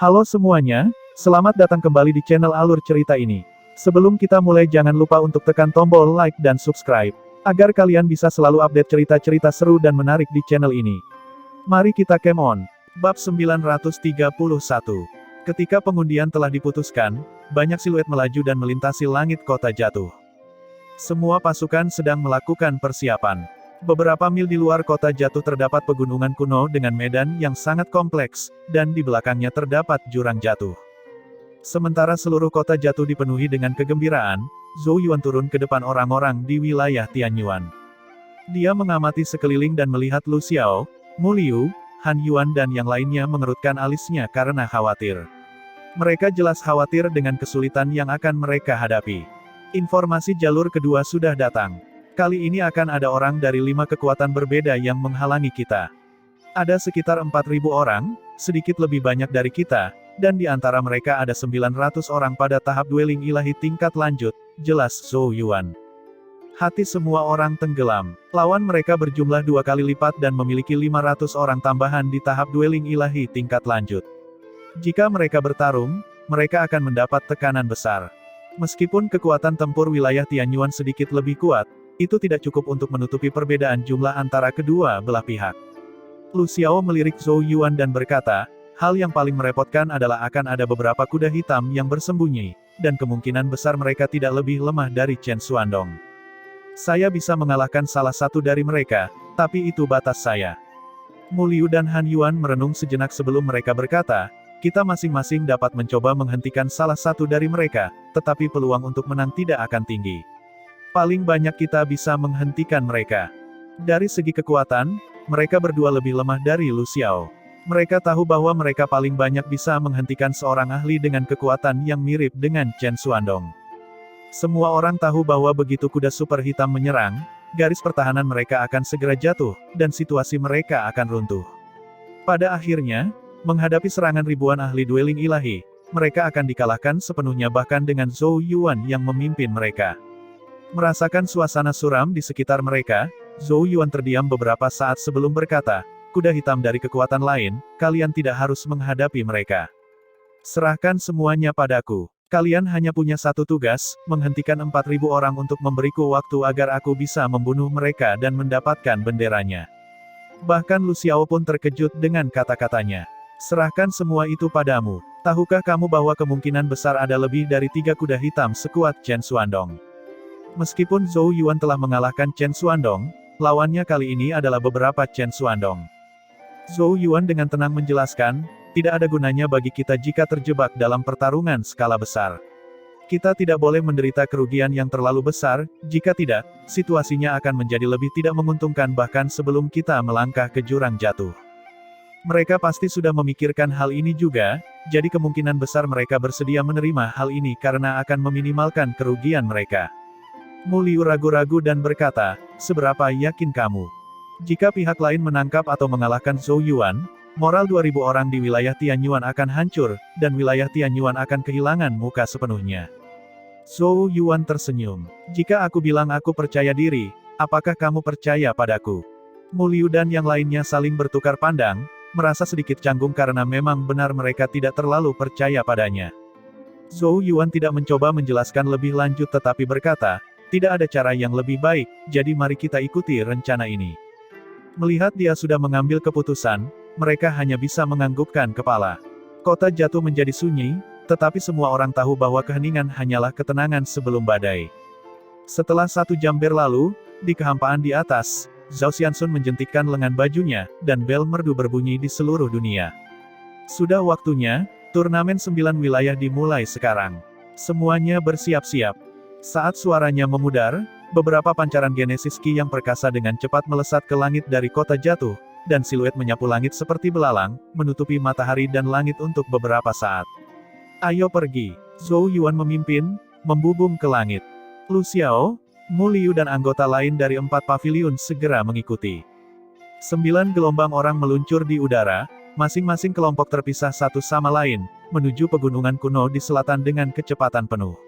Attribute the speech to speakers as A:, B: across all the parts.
A: Halo semuanya, selamat datang kembali di channel Alur Cerita ini. Sebelum kita mulai jangan lupa untuk tekan tombol like dan subscribe, agar kalian bisa selalu update cerita-cerita seru dan menarik di channel ini. Mari kita game on. Bab 931. Ketika pengundian telah diputuskan, banyak siluet melaju dan melintasi langit kota jatuh. Semua pasukan sedang melakukan persiapan. Beberapa mil di luar kota jatuh terdapat pegunungan kuno dengan medan yang sangat kompleks, dan di belakangnya terdapat jurang jatuh. Sementara seluruh kota jatuh dipenuhi dengan kegembiraan, Zhou Yuan turun ke depan orang-orang di wilayah Tianyuan. Dia mengamati sekeliling dan melihat Lu Xiao, Mu Liu, Han Yuan dan yang lainnya mengerutkan alisnya karena khawatir. Mereka jelas khawatir dengan kesulitan yang akan mereka hadapi. Informasi jalur kedua sudah datang. Kali ini akan ada orang dari 5 kekuatan berbeda yang menghalangi kita. Ada sekitar 4.000 orang, sedikit lebih banyak dari kita, dan di antara mereka ada 900 orang pada tahap dueling ilahi tingkat lanjut, jelas Zhou Yuan. Hati semua orang tenggelam. Lawan mereka berjumlah 2 kali lipat dan memiliki 500 orang tambahan di tahap dueling ilahi tingkat lanjut. Jika mereka bertarung, mereka akan mendapat tekanan besar. Meskipun kekuatan tempur wilayah Tianyuan sedikit lebih kuat, itu tidak cukup untuk menutupi perbedaan jumlah antara kedua belah pihak. Lu Xiao melirik Zhou Yuan dan berkata, hal yang paling merepotkan adalah akan ada beberapa kuda hitam yang bersembunyi, dan kemungkinan besar mereka tidak lebih lemah dari Chen Xuandong. Saya bisa mengalahkan salah satu dari mereka, tapi itu batas saya. Mu Liu dan Han Yuan merenung sejenak sebelum mereka berkata, kita masing-masing dapat mencoba menghentikan salah satu dari mereka, tetapi peluang untuk menang tidak akan tinggi. Paling banyak kita bisa menghentikan mereka. Dari segi kekuatan, mereka berdua lebih lemah dari Lu Xiao. Mereka tahu bahwa mereka paling banyak bisa menghentikan seorang ahli dengan kekuatan yang mirip dengan Chen Xuandong. Semua orang tahu bahwa begitu kuda super hitam menyerang, garis pertahanan mereka akan segera jatuh, dan situasi mereka akan runtuh. Pada akhirnya, menghadapi serangan ribuan ahli dueling ilahi, mereka akan dikalahkan sepenuhnya bahkan dengan Zhou Yuan yang memimpin mereka. Merasakan suasana suram di sekitar mereka, Zhou Yuan terdiam beberapa saat sebelum berkata, kuda hitam dari kekuatan lain, kalian tidak harus menghadapi mereka. Serahkan semuanya padaku. Kalian hanya punya satu tugas, menghentikan 4.000 orang untuk memberiku waktu agar aku bisa membunuh mereka dan mendapatkan benderanya. Bahkan Lu Xiao pun terkejut dengan kata-katanya. Serahkan semua itu padamu. Tahukah kamu bahwa kemungkinan besar ada lebih dari 3 kuda hitam sekuat Chen Xuandong? Meskipun Zhou Yuan telah mengalahkan Chen Xuandong, lawannya kali ini adalah beberapa Chen Xuandong. Zhou Yuan dengan tenang menjelaskan, tidak ada gunanya bagi kita jika terjebak dalam pertarungan skala besar. Kita tidak boleh menderita kerugian yang terlalu besar, jika tidak, situasinya akan menjadi lebih tidak menguntungkan bahkan sebelum kita melangkah ke jurang jatuh. Mereka pasti sudah memikirkan hal ini juga, jadi kemungkinan besar mereka bersedia menerima hal ini karena akan meminimalkan kerugian mereka. Mu Liu ragu-ragu dan berkata, seberapa yakin kamu? Jika pihak lain menangkap atau mengalahkan Zhou Yuan, moral 2.000 orang di wilayah Tianyuan akan hancur, dan wilayah Tianyuan akan kehilangan muka sepenuhnya. Zhou Yuan tersenyum. Jika aku bilang aku percaya diri, apakah kamu percaya padaku? Mu Liu dan yang lainnya saling bertukar pandang, merasa sedikit canggung karena memang benar mereka tidak terlalu percaya padanya. Zhou Yuan tidak mencoba menjelaskan lebih lanjut tetapi berkata, tidak ada cara yang lebih baik, jadi mari kita ikuti rencana ini. Melihat dia sudah mengambil keputusan, mereka hanya bisa menganggukkan kepala. Kota jatuh menjadi sunyi, tetapi semua orang tahu bahwa keheningan hanyalah ketenangan sebelum badai. Setelah 1 jam berlalu, di kehampaan di atas, Zhao Xianxun menjentikkan lengan bajunya, dan bel merdu berbunyi di seluruh dunia. Sudah waktunya, turnamen 9 wilayah dimulai sekarang. Semuanya bersiap-siap. Saat suaranya memudar, beberapa pancaran Genesis Ki yang perkasa dengan cepat melesat ke langit dari kota jatuh, dan siluet menyapu langit seperti belalang, menutupi matahari dan langit untuk beberapa saat. Ayo pergi. Zhou Yuan memimpin, membubung ke langit. Lu Xiao, Mu Liu dan anggota lain dari 4 paviliun segera mengikuti. 9 gelombang orang meluncur di udara, masing-masing kelompok terpisah satu sama lain, menuju pegunungan kuno di selatan dengan kecepatan penuh.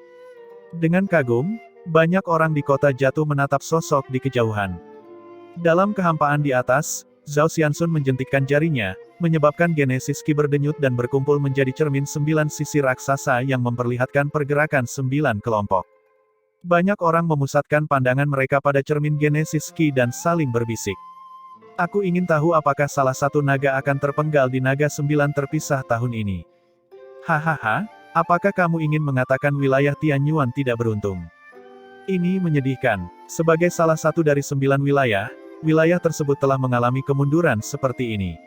A: Dengan kagum, banyak orang di kota jatuh menatap sosok di kejauhan. Dalam kehampaan di atas, Zhao Xianxun menjentikkan jarinya, menyebabkan Genesis Ki berdenyut dan berkumpul menjadi cermin 9 sisi raksasa yang memperlihatkan pergerakan 9 kelompok. Banyak orang memusatkan pandangan mereka pada cermin Genesis Ki dan saling berbisik. Aku ingin tahu apakah salah satu naga akan terpenggal di naga 9 terpisah tahun ini. Hahaha, apakah kamu ingin mengatakan wilayah Tianyuan tidak beruntung? Ini menyedihkan. Sebagai salah satu dari 9 wilayah, wilayah tersebut telah mengalami kemunduran seperti ini.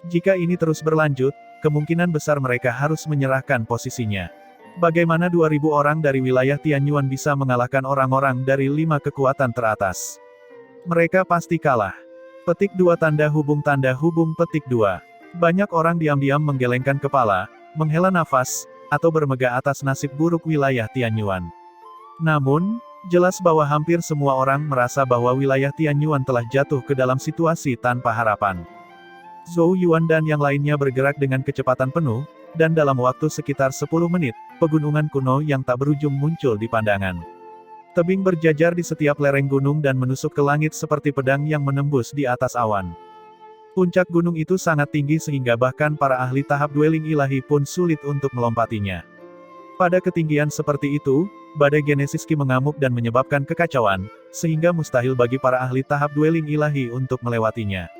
A: Jika ini terus berlanjut, kemungkinan besar mereka harus menyerahkan posisinya. Bagaimana 2000 orang dari wilayah Tianyuan bisa mengalahkan orang-orang dari 5 kekuatan teratas? Mereka pasti kalah. Petik 2 tanda hubung petik 2. Banyak orang diam-diam menggelengkan kepala, menghela nafas, atau bermegah atas nasib buruk wilayah Tianyuan. Namun, jelas bahwa hampir semua orang merasa bahwa wilayah Tianyuan telah jatuh ke dalam situasi tanpa harapan. Zhou Yuan dan yang lainnya bergerak dengan kecepatan penuh, dan dalam waktu sekitar 10 menit, pegunungan kuno yang tak berujung muncul di pandangan. Tebing berjajar di setiap lereng gunung dan menusuk ke langit seperti pedang yang menembus di atas awan. Puncak gunung itu sangat tinggi sehingga bahkan para ahli tahap dwelling ilahi pun sulit untuk melompatinya. Pada ketinggian seperti itu, badai Genesis Ki mengamuk dan menyebabkan kekacauan, sehingga mustahil bagi para ahli tahap dwelling ilahi untuk melewatinya.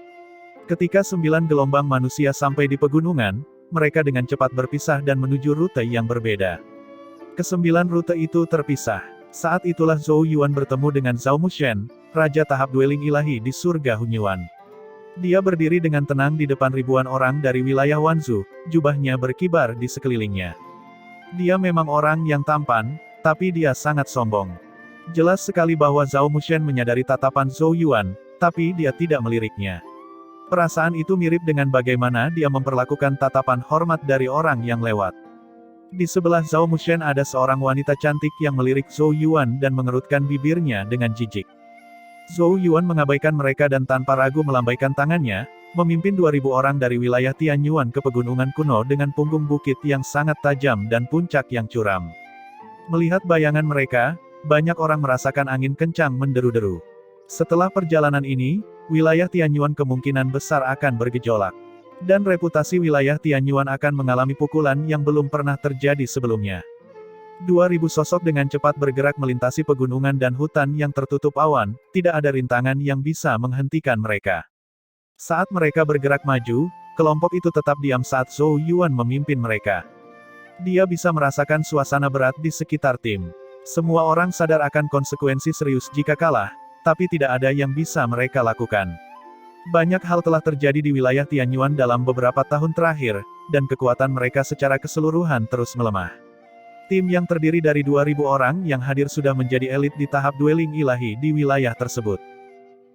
A: Ketika 9 gelombang manusia sampai di pegunungan, mereka dengan cepat berpisah dan menuju rute yang berbeda. Kesembilan rute itu terpisah. Saat itulah Zhou Yuan bertemu dengan Zhao Mushen, Raja tahap dwelling ilahi di surga Hunyuan. Dia berdiri dengan tenang di depan ribuan orang dari wilayah Wanzhou, jubahnya berkibar di sekelilingnya. Dia memang orang yang tampan, tapi dia sangat sombong. Jelas sekali bahwa Zhao Mushen menyadari tatapan Zhou Yuan, tapi dia tidak meliriknya. Perasaan itu mirip dengan bagaimana dia memperlakukan tatapan hormat dari orang yang lewat. Di sebelah Zhao Mushen ada seorang wanita cantik yang melirik Zhou Yuan dan mengerutkan bibirnya dengan jijik. Zhou Yuan mengabaikan mereka dan tanpa ragu melambaikan tangannya, memimpin 2000 orang dari wilayah Tianyuan ke pegunungan kuno dengan punggung bukit yang sangat tajam dan puncak yang curam. Melihat bayangan mereka, banyak orang merasakan angin kencang menderu-deru. Setelah perjalanan ini, wilayah Tianyuan kemungkinan besar akan bergejolak. Dan reputasi wilayah Tianyuan akan mengalami pukulan yang belum pernah terjadi sebelumnya. 2000 sosok dengan cepat bergerak melintasi pegunungan dan hutan yang tertutup awan, tidak ada rintangan yang bisa menghentikan mereka. Saat mereka bergerak maju, kelompok itu tetap diam saat Zhou Yuan memimpin mereka. Dia bisa merasakan suasana berat di sekitar tim. Semua orang sadar akan konsekuensi serius jika kalah, tapi tidak ada yang bisa mereka lakukan. Banyak hal telah terjadi di wilayah Tianyuan dalam beberapa tahun terakhir, dan kekuatan mereka secara keseluruhan terus melemah. Tim yang terdiri dari 2000 orang yang hadir sudah menjadi elit di tahap dwelling ilahi di wilayah tersebut.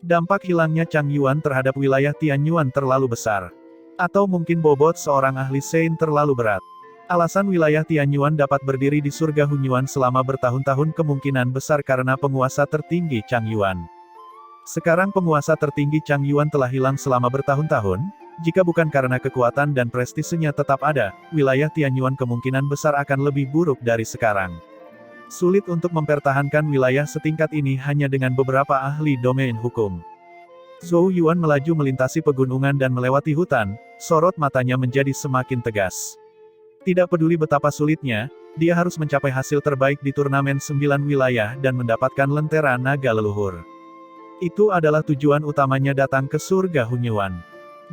A: Dampak hilangnya Chang Yuan terhadap wilayah Tianyuan terlalu besar. Atau mungkin bobot seorang ahli Sein terlalu berat. Alasan wilayah Tianyuan dapat berdiri di surga Hunyuan selama bertahun-tahun kemungkinan besar karena penguasa tertinggi Chang Yuan. Sekarang penguasa tertinggi Chang Yuan telah hilang selama bertahun-tahun, jika bukan karena kekuatan dan prestisenya tetap ada, wilayah Tianyuan kemungkinan besar akan lebih buruk dari sekarang. Sulit untuk mempertahankan wilayah setingkat ini hanya dengan beberapa ahli domain hukum. Zhou Yuan melaju melintasi pegunungan dan melewati hutan, sorot matanya menjadi semakin tegas. Tidak peduli betapa sulitnya, dia harus mencapai hasil terbaik di turnamen 9 wilayah dan mendapatkan lentera naga leluhur. Itu adalah tujuan utamanya datang ke surga Hunyuan.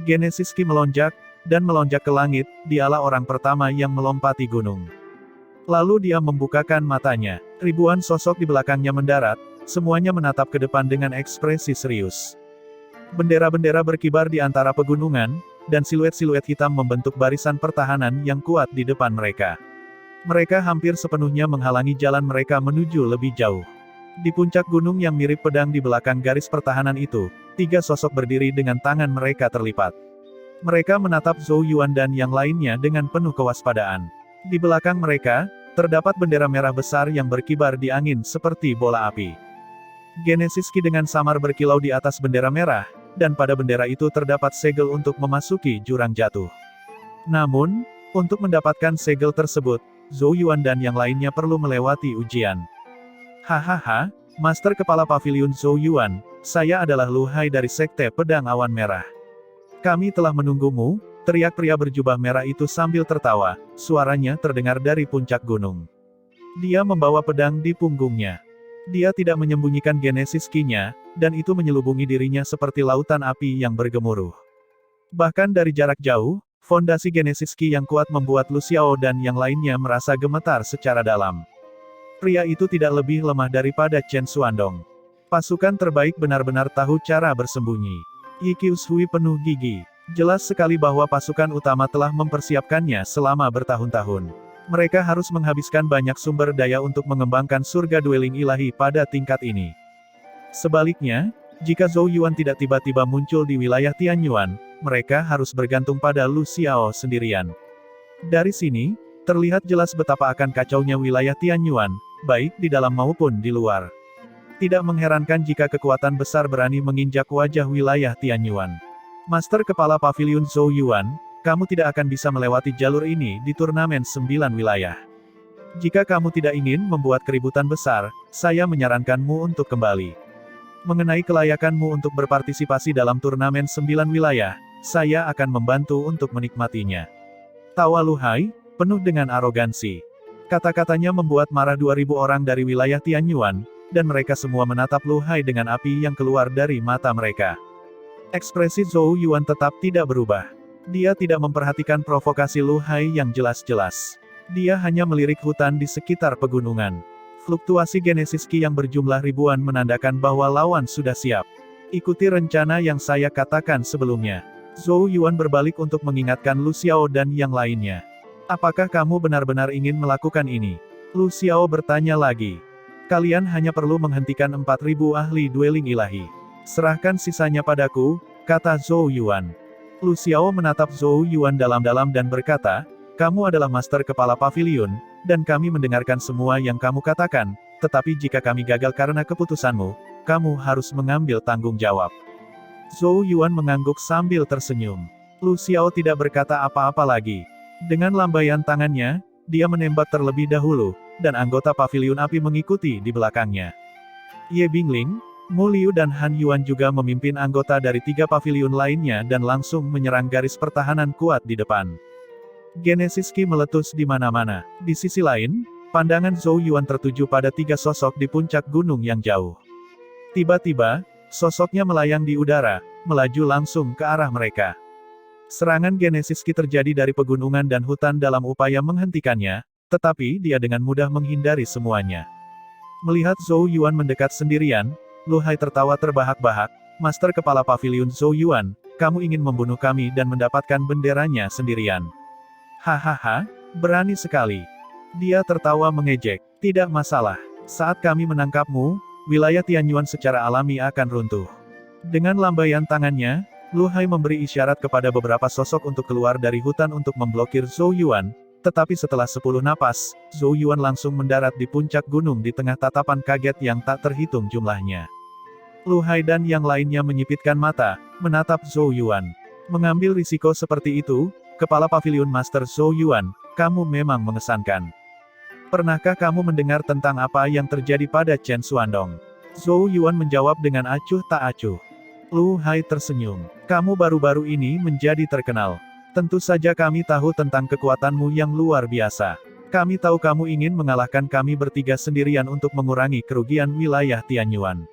A: Genesis Ki melonjak, dan melonjak ke langit, dialah orang pertama yang melompati gunung. Lalu dia membukakan matanya. Ribuan sosok di belakangnya mendarat, semuanya menatap ke depan dengan ekspresi serius. Bendera-bendera berkibar di antara pegunungan, dan siluet-siluet hitam membentuk barisan pertahanan yang kuat di depan mereka. Mereka hampir sepenuhnya menghalangi jalan mereka menuju lebih jauh. Di puncak gunung yang mirip pedang di belakang garis pertahanan itu, 3 sosok berdiri dengan tangan mereka terlipat. Mereka menatap Zhou Yuan dan yang lainnya dengan penuh kewaspadaan. Di belakang mereka, terdapat bendera merah besar yang berkibar di angin seperti bola api. Genesis Ki dengan samar berkilau di atas bendera merah, dan pada bendera itu terdapat segel untuk memasuki jurang jatuh. Namun, untuk mendapatkan segel tersebut, Zhou Yuan dan yang lainnya perlu melewati ujian. Hahaha, Master Kepala Paviliun Zhou Yuan, saya adalah Lu Hai dari Sekte Pedang Awan Merah. Kami telah menunggumu, teriak pria berjubah merah itu sambil tertawa, suaranya terdengar dari puncak gunung. Dia membawa pedang di punggungnya. Dia tidak menyembunyikan Genesis Ki-nya, dan itu menyelubungi dirinya seperti lautan api yang bergemuruh. Bahkan dari jarak jauh, fondasi Genesis Ki yang kuat membuat Lu Xiao dan yang lainnya merasa gemetar secara dalam. Pria itu tidak lebih lemah daripada Chen Xuandong. Pasukan terbaik benar-benar tahu cara bersembunyi. Yi Qiushui penuh gigi. Jelas sekali bahwa pasukan utama telah mempersiapkannya selama bertahun-tahun. Mereka harus menghabiskan banyak sumber daya untuk mengembangkan surga dueling ilahi pada tingkat ini. Sebaliknya, jika Zhou Yuan tidak tiba-tiba muncul di wilayah Tianyuan, mereka harus bergantung pada Lu Xiao sendirian. Dari sini, terlihat jelas betapa akan kacaunya wilayah Tianyuan, baik di dalam maupun di luar. Tidak mengherankan jika kekuatan besar berani menginjak wajah wilayah Tianyuan. Master Kepala Paviliun Zhou Yuan, kamu tidak akan bisa melewati jalur ini di turnamen 9 wilayah. Jika kamu tidak ingin membuat keributan besar, saya menyarankanmu untuk kembali. Mengenai kelayakanmu untuk berpartisipasi dalam turnamen 9 wilayah, saya akan membantu untuk menikmatinya. Tawa Lu Hai, penuh dengan arogansi. Kata-katanya membuat marah 2000 orang dari wilayah Tianyuan, dan mereka semua menatap Lu Hai dengan api yang keluar dari mata mereka. Ekspresi Zhou Yuan tetap tidak berubah. Dia tidak memperhatikan provokasi Lu Hai yang jelas-jelas. Dia hanya melirik hutan di sekitar pegunungan. Fluktuasi Genesis Ki yang berjumlah ribuan menandakan bahwa lawan sudah siap. Ikuti rencana yang saya katakan sebelumnya. Zhou Yuan berbalik untuk mengingatkan Lu Xiao dan yang lainnya. Apakah kamu benar-benar ingin melakukan ini? Lu Xiao bertanya lagi. Kalian hanya perlu menghentikan 4000 ahli dueling ilahi. Serahkan sisanya padaku, kata Zhou Yuan. Lu Xiao menatap Zhou Yuan dalam-dalam dan berkata, kamu adalah Master Kepala Paviliun, dan kami mendengarkan semua yang kamu katakan, tetapi jika kami gagal karena keputusanmu, kamu harus mengambil tanggung jawab. Zhou Yuan mengangguk sambil tersenyum. Lu Xiao tidak berkata apa-apa lagi. Dengan lambaian tangannya, dia menembak terlebih dahulu, dan anggota Paviliun Api mengikuti di belakangnya. Ye Bingling, Mu Liu dan Han Yuan juga memimpin anggota dari 3 paviliun lainnya dan langsung menyerang garis pertahanan kuat di depan. Genesis Ki meletus di mana-mana. Di sisi lain, pandangan Zhou Yuan tertuju pada 3 sosok di puncak gunung yang jauh. Tiba-tiba, sosoknya melayang di udara, melaju langsung ke arah mereka. Serangan Genesis Ki terjadi dari pegunungan dan hutan dalam upaya menghentikannya, tetapi dia dengan mudah menghindari semuanya. Melihat Zhou Yuan mendekat sendirian, Lu Hai tertawa terbahak-bahak, Master Kepala Paviliun Zhou Yuan, kamu ingin membunuh kami dan mendapatkan benderanya sendirian. Hahaha, berani sekali. Dia tertawa mengejek. Tidak masalah. Saat kami menangkapmu, wilayah Tianyuan secara alami akan runtuh. Dengan lambaian tangannya, Lu Hai memberi isyarat kepada beberapa sosok untuk keluar dari hutan untuk memblokir Zhou Yuan, tetapi setelah 10 napas, Zhou Yuan langsung mendarat di puncak gunung di tengah tatapan kaget yang tak terhitung jumlahnya. Lu Hai dan yang lainnya menyipitkan mata, menatap Zhou Yuan. Mengambil risiko seperti itu, Kepala Paviliun Master Zhou Yuan, kamu memang mengesankan. Pernahkah kamu mendengar tentang apa yang terjadi pada Chen Xuandong? Zhou Yuan menjawab dengan acuh tak acuh. Lu Hai tersenyum. Kamu baru-baru ini menjadi terkenal. Tentu saja kami tahu tentang kekuatanmu yang luar biasa. Kami tahu kamu ingin mengalahkan kami bertiga sendirian untuk mengurangi kerugian wilayah Tianyuan.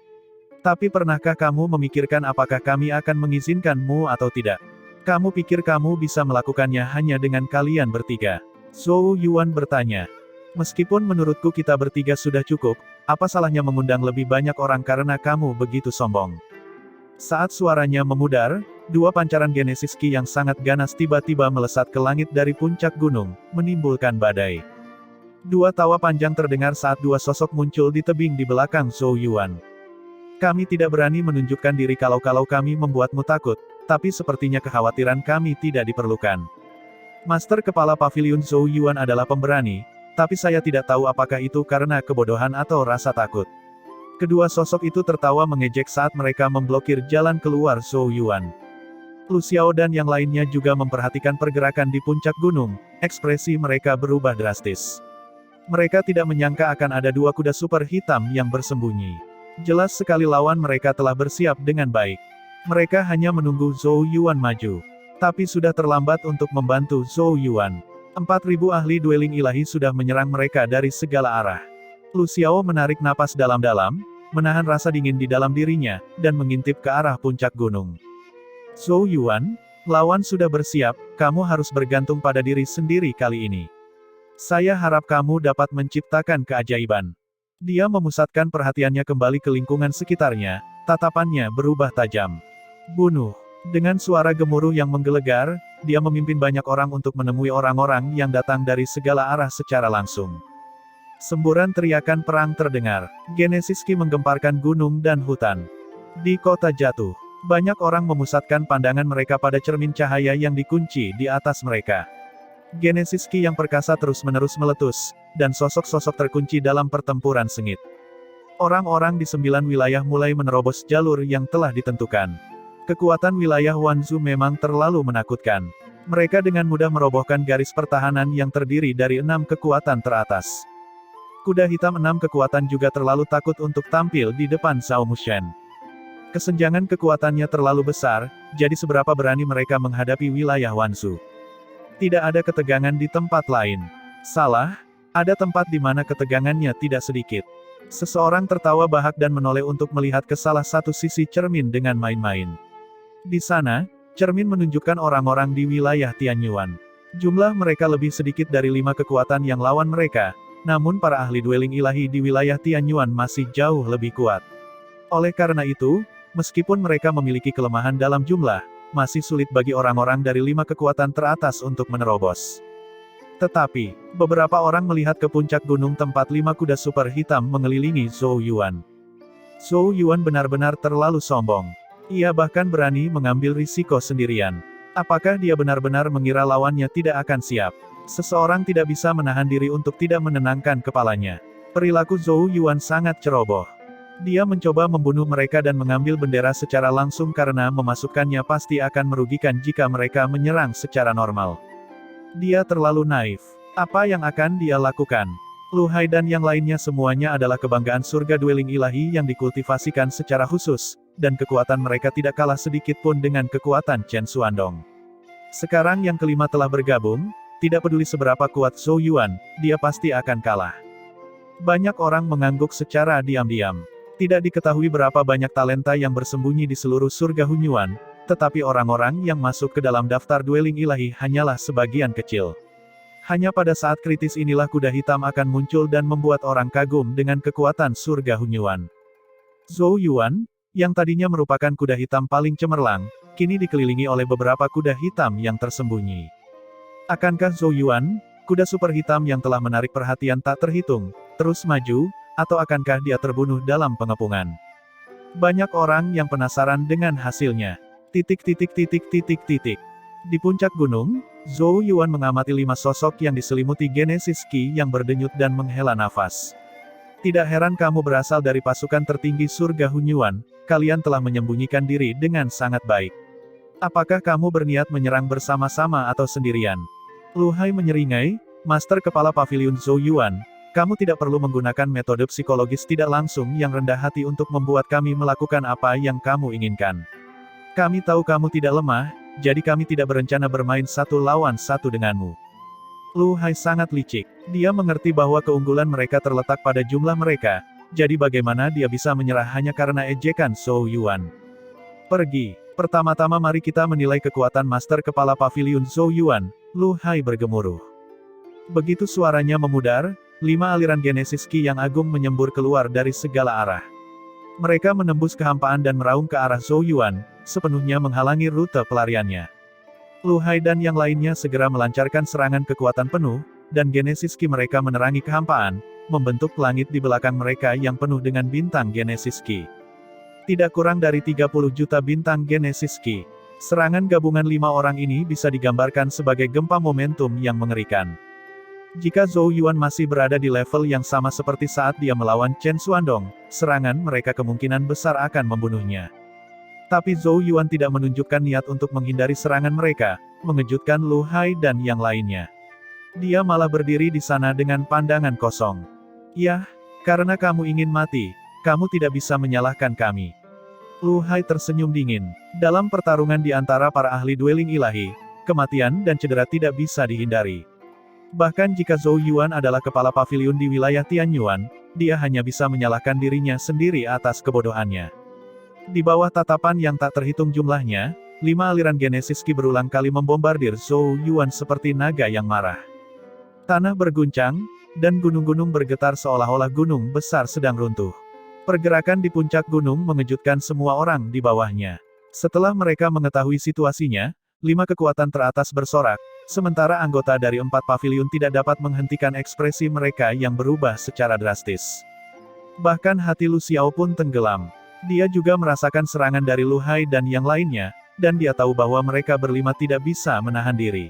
A: Tapi pernahkah kamu memikirkan apakah kami akan mengizinkanmu atau tidak? Kamu pikir kamu bisa melakukannya hanya dengan kalian bertiga? Zhou Yuan bertanya. Meskipun menurutku kita bertiga sudah cukup, apa salahnya mengundang lebih banyak orang karena kamu begitu sombong? Saat suaranya memudar, 2 pancaran Genesis Ki yang sangat ganas tiba-tiba melesat ke langit dari puncak gunung, menimbulkan badai. 2 tawa panjang terdengar saat 2 sosok muncul di tebing di belakang Zhou Yuan. Kami tidak berani menunjukkan diri kalau kami membuatmu takut, tapi sepertinya kekhawatiran kami tidak diperlukan. Master Kepala Paviliun Zhou Yuan adalah pemberani, tapi saya tidak tahu apakah itu karena kebodohan atau rasa takut. Kedua sosok itu tertawa mengejek saat mereka memblokir jalan keluar Zhou Yuan. Lu Xiao dan yang lainnya juga memperhatikan pergerakan di puncak gunung, ekspresi mereka berubah drastis. Mereka tidak menyangka akan ada 2 kuda super hitam yang bersembunyi. Jelas sekali lawan mereka telah bersiap dengan baik. Mereka hanya menunggu Zhou Yuan maju. Tapi sudah terlambat untuk membantu Zhou Yuan. 4.000 ahli dueling ilahi sudah menyerang mereka dari segala arah. Lu Xiao menarik napas dalam-dalam, menahan rasa dingin di dalam dirinya, dan mengintip ke arah puncak gunung. Zhou Yuan, lawan sudah bersiap, kamu harus bergantung pada diri sendiri kali ini. Saya harap kamu dapat menciptakan keajaiban. Dia memusatkan perhatiannya kembali ke lingkungan sekitarnya, tatapannya berubah tajam. Bunuh. Dengan suara gemuruh yang menggelegar, dia memimpin banyak orang untuk menemui orang-orang yang datang dari segala arah secara langsung. Semburan teriakan perang terdengar. Genesis Ki menggemparkan gunung dan hutan. Di kota jatuh, banyak orang memusatkan pandangan mereka pada cermin cahaya yang dikunci di atas mereka. Genesis Ki yang perkasa terus-menerus meletus, dan sosok-sosok terkunci dalam pertempuran sengit. Orang-orang di 9 wilayah mulai menerobos jalur yang telah ditentukan. Kekuatan wilayah Wanzhou memang terlalu menakutkan. Mereka dengan mudah merobohkan garis pertahanan yang terdiri dari 6 kekuatan teratas. Kuda hitam 6 kekuatan juga terlalu takut untuk tampil di depan Zhao Mushen. Kesenjangan kekuatannya terlalu besar, jadi seberapa berani mereka menghadapi wilayah Wanzhou. Tidak ada ketegangan di tempat lain. Salah, ada tempat di mana ketegangannya tidak sedikit. Seseorang tertawa bahak dan menoleh untuk melihat ke salah satu sisi cermin dengan main-main. Di sana, cermin menunjukkan orang-orang di wilayah Tianyuan. Jumlah mereka lebih sedikit dari 5 kekuatan yang lawan mereka, namun para ahli dueling ilahi di wilayah Tianyuan masih jauh lebih kuat. Oleh karena itu, meskipun mereka memiliki kelemahan dalam jumlah, masih sulit bagi orang-orang dari 5 kekuatan teratas untuk menerobos. Tetapi, beberapa orang melihat ke puncak gunung tempat 5 kuda super hitam mengelilingi Zhou Yuan. Zhou Yuan benar-benar terlalu sombong. Ia bahkan berani mengambil risiko sendirian. Apakah dia benar-benar mengira lawannya tidak akan siap? Seseorang tidak bisa menahan diri untuk tidak menenangkan kepalanya. Perilaku Zhou Yuan sangat ceroboh. Dia mencoba membunuh mereka dan mengambil bendera secara langsung karena memasukkannya pasti akan merugikan jika mereka menyerang secara normal. Dia terlalu naif. Apa yang akan dia lakukan? Lu Hai dan yang lainnya semuanya adalah kebanggaan surga dueling ilahi yang dikultivasikan secara khusus, dan kekuatan mereka tidak kalah sedikit pun dengan kekuatan Chen Xuandong. Sekarang yang kelima telah bergabung, tidak peduli seberapa kuat Zhou Yuan, dia pasti akan kalah. Banyak orang mengangguk secara diam-diam. Tidak diketahui berapa banyak talenta yang bersembunyi di seluruh surga Hunyuan, tetapi orang-orang yang masuk ke dalam daftar dueling ilahi hanyalah sebagian kecil. Hanya pada saat kritis inilah kuda hitam akan muncul dan membuat orang kagum dengan kekuatan surga Hunyuan. Zhou Yuan, yang tadinya merupakan kuda hitam paling cemerlang, kini dikelilingi oleh beberapa kuda hitam yang tersembunyi. Akankah Zhou Yuan, kuda super hitam yang telah menarik perhatian tak terhitung, terus maju, atau akankah dia terbunuh dalam pengepungan? Banyak orang yang penasaran dengan hasilnya. Di puncak gunung, Zhou Yuan mengamati 5 sosok yang diselimuti Genesis Ki yang berdenyut dan menghela nafas. Tidak heran kamu berasal dari pasukan tertinggi surga Hunyuan, kalian telah menyembunyikan diri dengan sangat baik. Apakah kamu berniat menyerang bersama-sama atau sendirian? Lu Hai menyeringai, Master Kepala Paviliun Zhou Yuan, kamu tidak perlu menggunakan metode psikologis tidak langsung yang rendah hati untuk membuat kami melakukan apa yang kamu inginkan. Kami tahu kamu tidak lemah, jadi kami tidak berencana bermain 1 lawan 1 denganmu. Lu Hai sangat licik. Dia mengerti bahwa keunggulan mereka terletak pada jumlah mereka, jadi bagaimana dia bisa menyerah hanya karena ejekan Zhou Yuan. Pergi. Pertama-tama mari kita menilai kekuatan Master Kepala Paviliun Zhou Yuan, Lu Hai bergemuruh. Begitu suaranya memudar, 5 aliran Genesis Ki yang agung menyembur keluar dari segala arah. Mereka menembus kehampaan dan meraung ke arah Zhou Yuan, sepenuhnya menghalangi rute pelariannya. Lu Hai dan yang lainnya segera melancarkan serangan kekuatan penuh, dan Genesis Ki mereka menerangi kehampaan, membentuk langit di belakang mereka yang penuh dengan bintang Genesis Ki. Tidak kurang dari 30 juta bintang Genesis Ki. Serangan gabungan 5 orang ini bisa digambarkan sebagai gempa momentum yang mengerikan. Jika Zhou Yuan masih berada di level yang sama seperti saat dia melawan Chen Xuandong, serangan mereka kemungkinan besar akan membunuhnya. Tapi Zhou Yuan tidak menunjukkan niat untuk menghindari serangan mereka, mengejutkan Lu Hai dan yang lainnya. Dia malah berdiri di sana dengan pandangan kosong. Yah, karena kamu ingin mati, kamu tidak bisa menyalahkan kami. Lu Hai tersenyum dingin. Dalam pertarungan di antara para ahli dueling ilahi, kematian dan cedera tidak bisa dihindari. Bahkan jika Zhou Yuan adalah kepala paviliun di wilayah Tianyuan, dia hanya bisa menyalahkan dirinya sendiri atas kebodohannya. Di bawah tatapan yang tak terhitung jumlahnya, 5 aliran Genesis Ki berulang kali membombardir Zhou Yuan seperti naga yang marah. Tanah berguncang, dan gunung-gunung bergetar seolah-olah gunung besar sedang runtuh. Pergerakan di puncak gunung mengejutkan semua orang di bawahnya. Setelah mereka mengetahui situasinya, 5 kekuatan teratas bersorak, sementara anggota dari 4 paviliun tidak dapat menghentikan ekspresi mereka yang berubah secara drastis. Bahkan hati Lu Xiao pun tenggelam. Dia juga merasakan serangan dari Lu Hai dan yang lainnya, dan dia tahu bahwa mereka berlima tidak bisa menahan diri.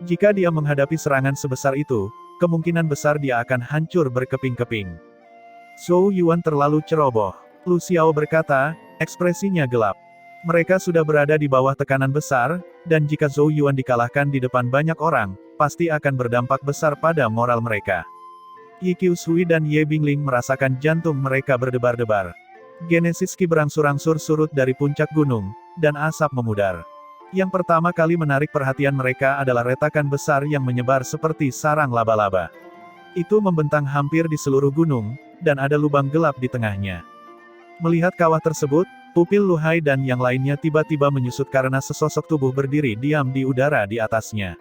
A: Jika dia menghadapi serangan sebesar itu, kemungkinan besar dia akan hancur berkeping-keping. Zhou Yuan terlalu ceroboh. Lu Xiao berkata, ekspresinya gelap. Mereka sudah berada di bawah tekanan besar, dan jika Zhou Yuan dikalahkan di depan banyak orang, pasti akan berdampak besar pada moral mereka. Yi Qiushui dan Ye Bingling merasakan jantung mereka berdebar-debar. Genesis Ki berangsur-angsur surut dari puncak gunung, dan asap memudar. Yang pertama kali menarik perhatian mereka adalah retakan besar yang menyebar seperti sarang laba-laba. Itu membentang hampir di seluruh gunung, dan ada lubang gelap di tengahnya. Melihat kawah tersebut, pupil Lu Hai dan yang lainnya tiba-tiba menyusut karena sesosok tubuh berdiri diam di udara di atasnya.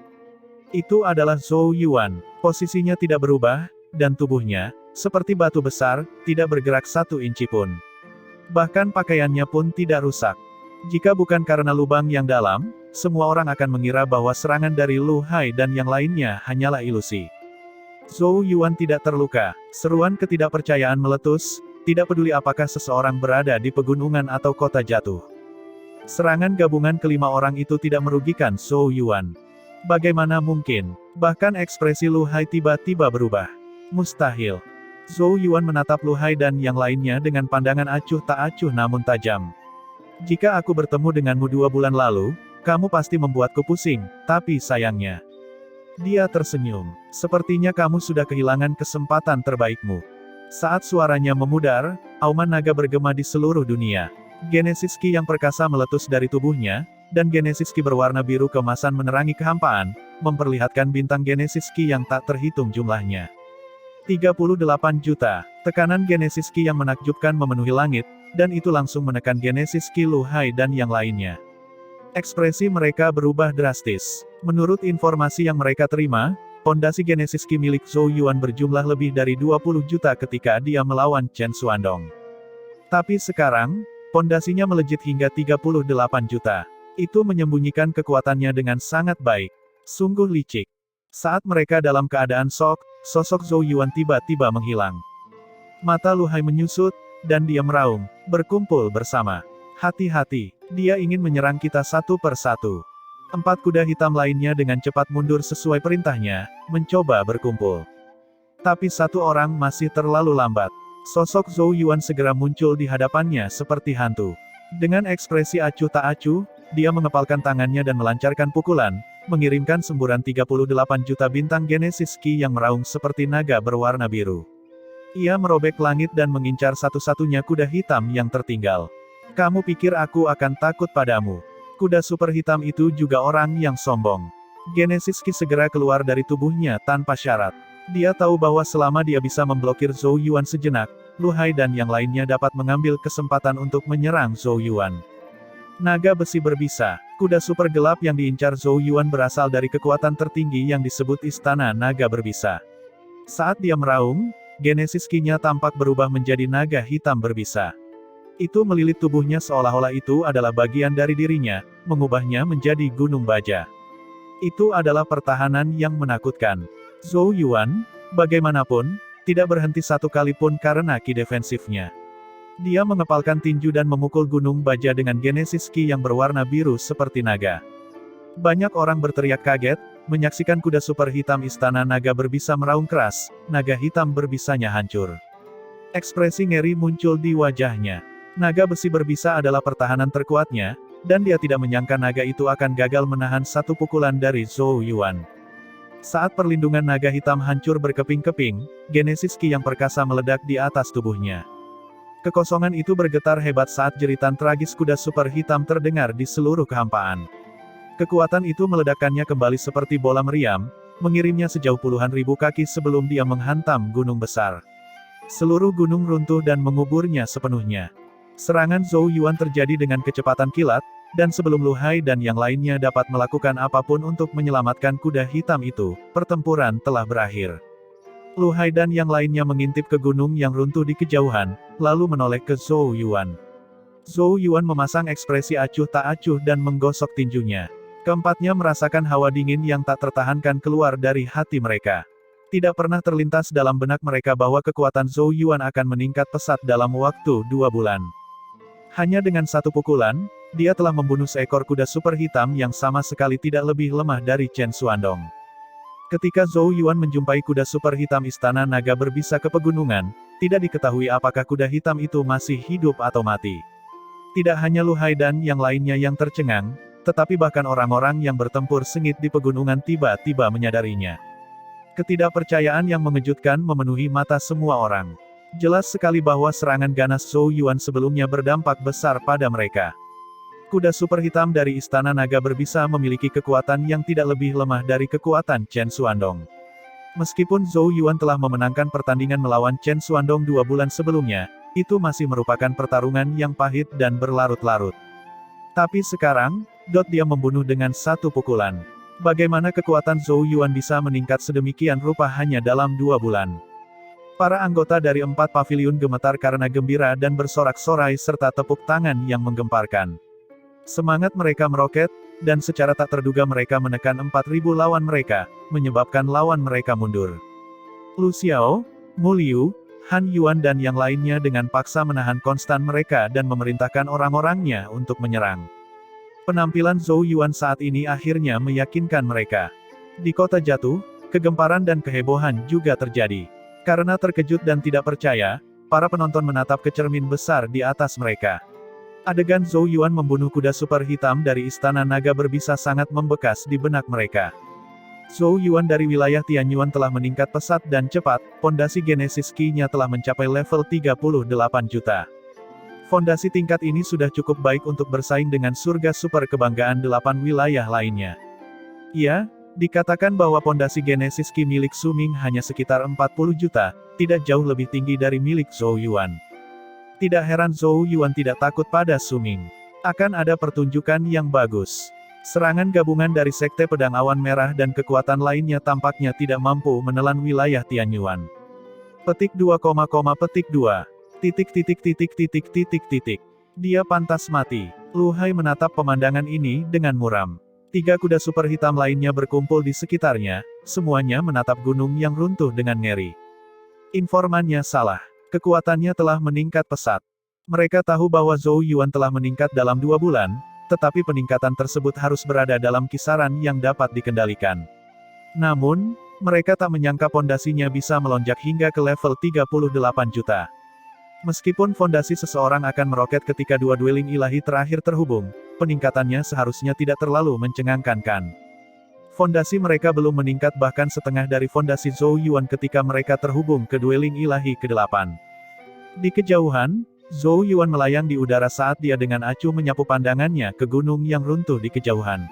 A: Itu adalah Zhou Yuan. Posisinya tidak berubah, dan tubuhnya, seperti batu besar, tidak bergerak 1 inci pun. Bahkan pakaiannya pun tidak rusak. Jika bukan karena lubang yang dalam, semua orang akan mengira bahwa serangan dari Lu Hai dan yang lainnya hanyalah ilusi. Zhou Yuan tidak terluka. Seruan ketidakpercayaan meletus, tidak peduli apakah seseorang berada di pegunungan atau kota jatuh. Serangan gabungan kelima orang itu tidak merugikan Zhou Yuan. Bagaimana mungkin? Bahkan ekspresi Lu Hai tiba-tiba berubah. Mustahil. Zhou Yuan menatap Lu Hai dan yang lainnya dengan pandangan acuh tak acuh namun tajam. Jika aku bertemu denganmu 2 bulan lalu, kamu pasti membuatku pusing, tapi sayangnya. Dia tersenyum. Sepertinya kamu sudah kehilangan kesempatan terbaikmu. Saat suaranya memudar, auman naga bergema di seluruh dunia. Genesis Ki yang perkasa meletus dari tubuhnya, dan Genesis Ki berwarna biru keemasan menerangi kehampaan, memperlihatkan bintang Genesis Ki yang tak terhitung jumlahnya. 38 juta. Tekanan Genesis Ki yang menakjubkan memenuhi langit, dan itu langsung menekan Genesis Ki Lu Hai dan yang lainnya. Ekspresi mereka berubah drastis. Menurut informasi yang mereka terima, pondasi Genesis Ki milik Zhou Yuan berjumlah lebih dari 20 juta ketika dia melawan Chen Xuandong. Tapi sekarang, pondasinya melejit hingga 38 juta. Itu menyembunyikan kekuatannya dengan sangat baik. Sungguh licik. Saat mereka dalam keadaan shock, sosok Zhou Yuan tiba-tiba menghilang. Mata Lu Hai menyusut, dan dia meraung, berkumpul bersama. Hati-hati, dia ingin menyerang kita satu per satu. 4 kuda hitam lainnya dengan cepat mundur sesuai perintahnya, mencoba berkumpul. Tapi 1 orang masih terlalu lambat. Sosok Zhou Yuan segera muncul di hadapannya seperti hantu. Dengan ekspresi acuh tak acuh, dia mengepalkan tangannya dan melancarkan pukulan, mengirimkan semburan 38 juta bintang Genesis Ki yang meraung seperti naga berwarna biru. Ia merobek langit dan mengincar satu-satunya kuda hitam yang tertinggal. Kamu pikir aku akan takut padamu? Kuda super hitam itu juga orang yang sombong. Genesis Ki segera keluar dari tubuhnya tanpa syarat. Dia tahu bahwa selama dia bisa memblokir Zhou Yuan sejenak, Lu Hai dan yang lainnya dapat mengambil kesempatan untuk menyerang Zhou Yuan. Naga besi berbisa. Kuda super gelap yang diincar Zhou Yuan berasal dari kekuatan tertinggi yang disebut Istana Naga Berbisa. Saat dia meraung, Genesis Ki-nya tampak berubah menjadi naga hitam berbisa. Itu melilit tubuhnya seolah-olah itu adalah bagian dari dirinya, mengubahnya menjadi gunung baja. Itu adalah pertahanan yang menakutkan. Zhou Yuan, bagaimanapun, tidak berhenti satu kali pun karena ki defensifnya. Dia mengepalkan tinju dan memukul gunung baja dengan Genesis Ki yang berwarna biru seperti naga. Banyak orang berteriak kaget, menyaksikan kuda super hitam Istana Naga Berbisa meraung keras, naga hitam berbisanya hancur. Ekspresi ngeri muncul di wajahnya. Naga besi berbisa adalah pertahanan terkuatnya, dan dia tidak menyangka naga itu akan gagal menahan satu pukulan dari Zhou Yuan. Saat perlindungan naga hitam hancur berkeping-keping, Genesis Ki yang perkasa meledak di atas tubuhnya. Kekosongan itu bergetar hebat saat jeritan tragis kuda super hitam terdengar di seluruh kehampaan. Kekuatan itu meledakkannya kembali seperti bola meriam, mengirimnya sejauh puluhan ribu kaki sebelum dia menghantam gunung besar. Seluruh gunung runtuh dan menguburnya sepenuhnya. Serangan Zhou Yuan terjadi dengan kecepatan kilat, dan sebelum Lu Hai dan yang lainnya dapat melakukan apapun untuk menyelamatkan kuda hitam itu, pertempuran telah berakhir. Lu Hai dan yang lainnya mengintip ke gunung yang runtuh di kejauhan, lalu menoleh ke Zhou Yuan. Zhou Yuan memasang ekspresi acuh tak acuh dan menggosok tinjunya. Keempatnya merasakan hawa dingin yang tak tertahankan keluar dari hati mereka. Tidak pernah terlintas dalam benak mereka bahwa kekuatan Zhou Yuan akan meningkat pesat dalam waktu 2 bulan. Hanya dengan satu pukulan, dia telah membunuh seekor kuda super hitam yang sama sekali tidak lebih lemah dari Chen Xuandong. Ketika Zhou Yuan menjumpai kuda super hitam istana naga berbisa ke pegunungan, tidak diketahui apakah kuda hitam itu masih hidup atau mati. Tidak hanya Lu Hai dan yang lainnya yang tercengang, tetapi bahkan orang-orang yang bertempur sengit di pegunungan tiba-tiba menyadarinya. Ketidakpercayaan yang mengejutkan memenuhi mata semua orang. Jelas sekali bahwa serangan ganas Zhou Yuan sebelumnya berdampak besar pada mereka. Kuda super hitam dari Istana Naga Berbisa memiliki kekuatan yang tidak lebih lemah dari kekuatan Chen Xuandong. Meskipun Zhou Yuan telah memenangkan pertandingan melawan Chen Xuandong 2 bulan sebelumnya, itu masih merupakan pertarungan yang pahit dan berlarut-larut. Tapi sekarang, dia membunuh dengan satu pukulan. Bagaimana kekuatan Zhou Yuan bisa meningkat sedemikian rupa hanya dalam 2 bulan? Para anggota dari 4 paviliun gemetar karena gembira dan bersorak-sorai serta tepuk tangan yang menggemparkan. Semangat mereka meroket, dan secara tak terduga mereka menekan 4.000 lawan mereka, menyebabkan lawan mereka mundur. Lu Xiao, Mu Liu, Han Yuan dan yang lainnya dengan paksa menahan konstan mereka dan memerintahkan orang-orangnya untuk menyerang. Penampilan Zhou Yuan saat ini akhirnya meyakinkan mereka. Di kota jatuh, kegemparan dan kehebohan juga terjadi. Karena terkejut dan tidak percaya, para penonton menatap ke cermin besar di atas mereka. Adegan Zhou Yuan membunuh kuda super hitam dari Istana Naga Berbisa sangat membekas di benak mereka. Zhou Yuan dari wilayah Tianyuan telah meningkat pesat dan cepat, pondasi genesis Qi-nya telah mencapai level 38 juta. Fondasi tingkat ini sudah cukup baik untuk bersaing dengan surga super kebanggaan 8 wilayah lainnya. Ya, dikatakan bahwa pondasi genesis Qi milik Su Ming hanya sekitar 40 juta, tidak jauh lebih tinggi dari milik Zhou Yuan. Tidak heran Zhou Yuan tidak takut pada Su Ming. Akan ada pertunjukan yang bagus. Serangan gabungan dari Sekte Pedang Awan Merah dan kekuatan lainnya tampaknya tidak mampu menelan wilayah Tianyuan. Petik 2, petik 2. Dia pantas mati. Lu Hai menatap pemandangan ini dengan muram. 3 kuda super hitam lainnya berkumpul di sekitarnya, semuanya menatap gunung yang runtuh dengan ngeri. Informannya salah. Kekuatannya telah meningkat pesat. Mereka tahu bahwa Zhou Yuan telah meningkat dalam 2 bulan, tetapi peningkatan tersebut harus berada dalam kisaran yang dapat dikendalikan. Namun, mereka tak menyangka pondasinya bisa melonjak hingga ke level 38 juta. Meskipun fondasi seseorang akan meroket ketika 2 dueling ilahi terakhir terhubung, peningkatannya seharusnya tidak terlalu mencengangkan kan. Fondasi mereka belum meningkat bahkan setengah dari fondasi Zhou Yuan ketika mereka terhubung ke dueling ilahi ke-8. Di kejauhan, Zhou Yuan melayang di udara saat dia dengan acuh menyapu pandangannya ke gunung yang runtuh di kejauhan.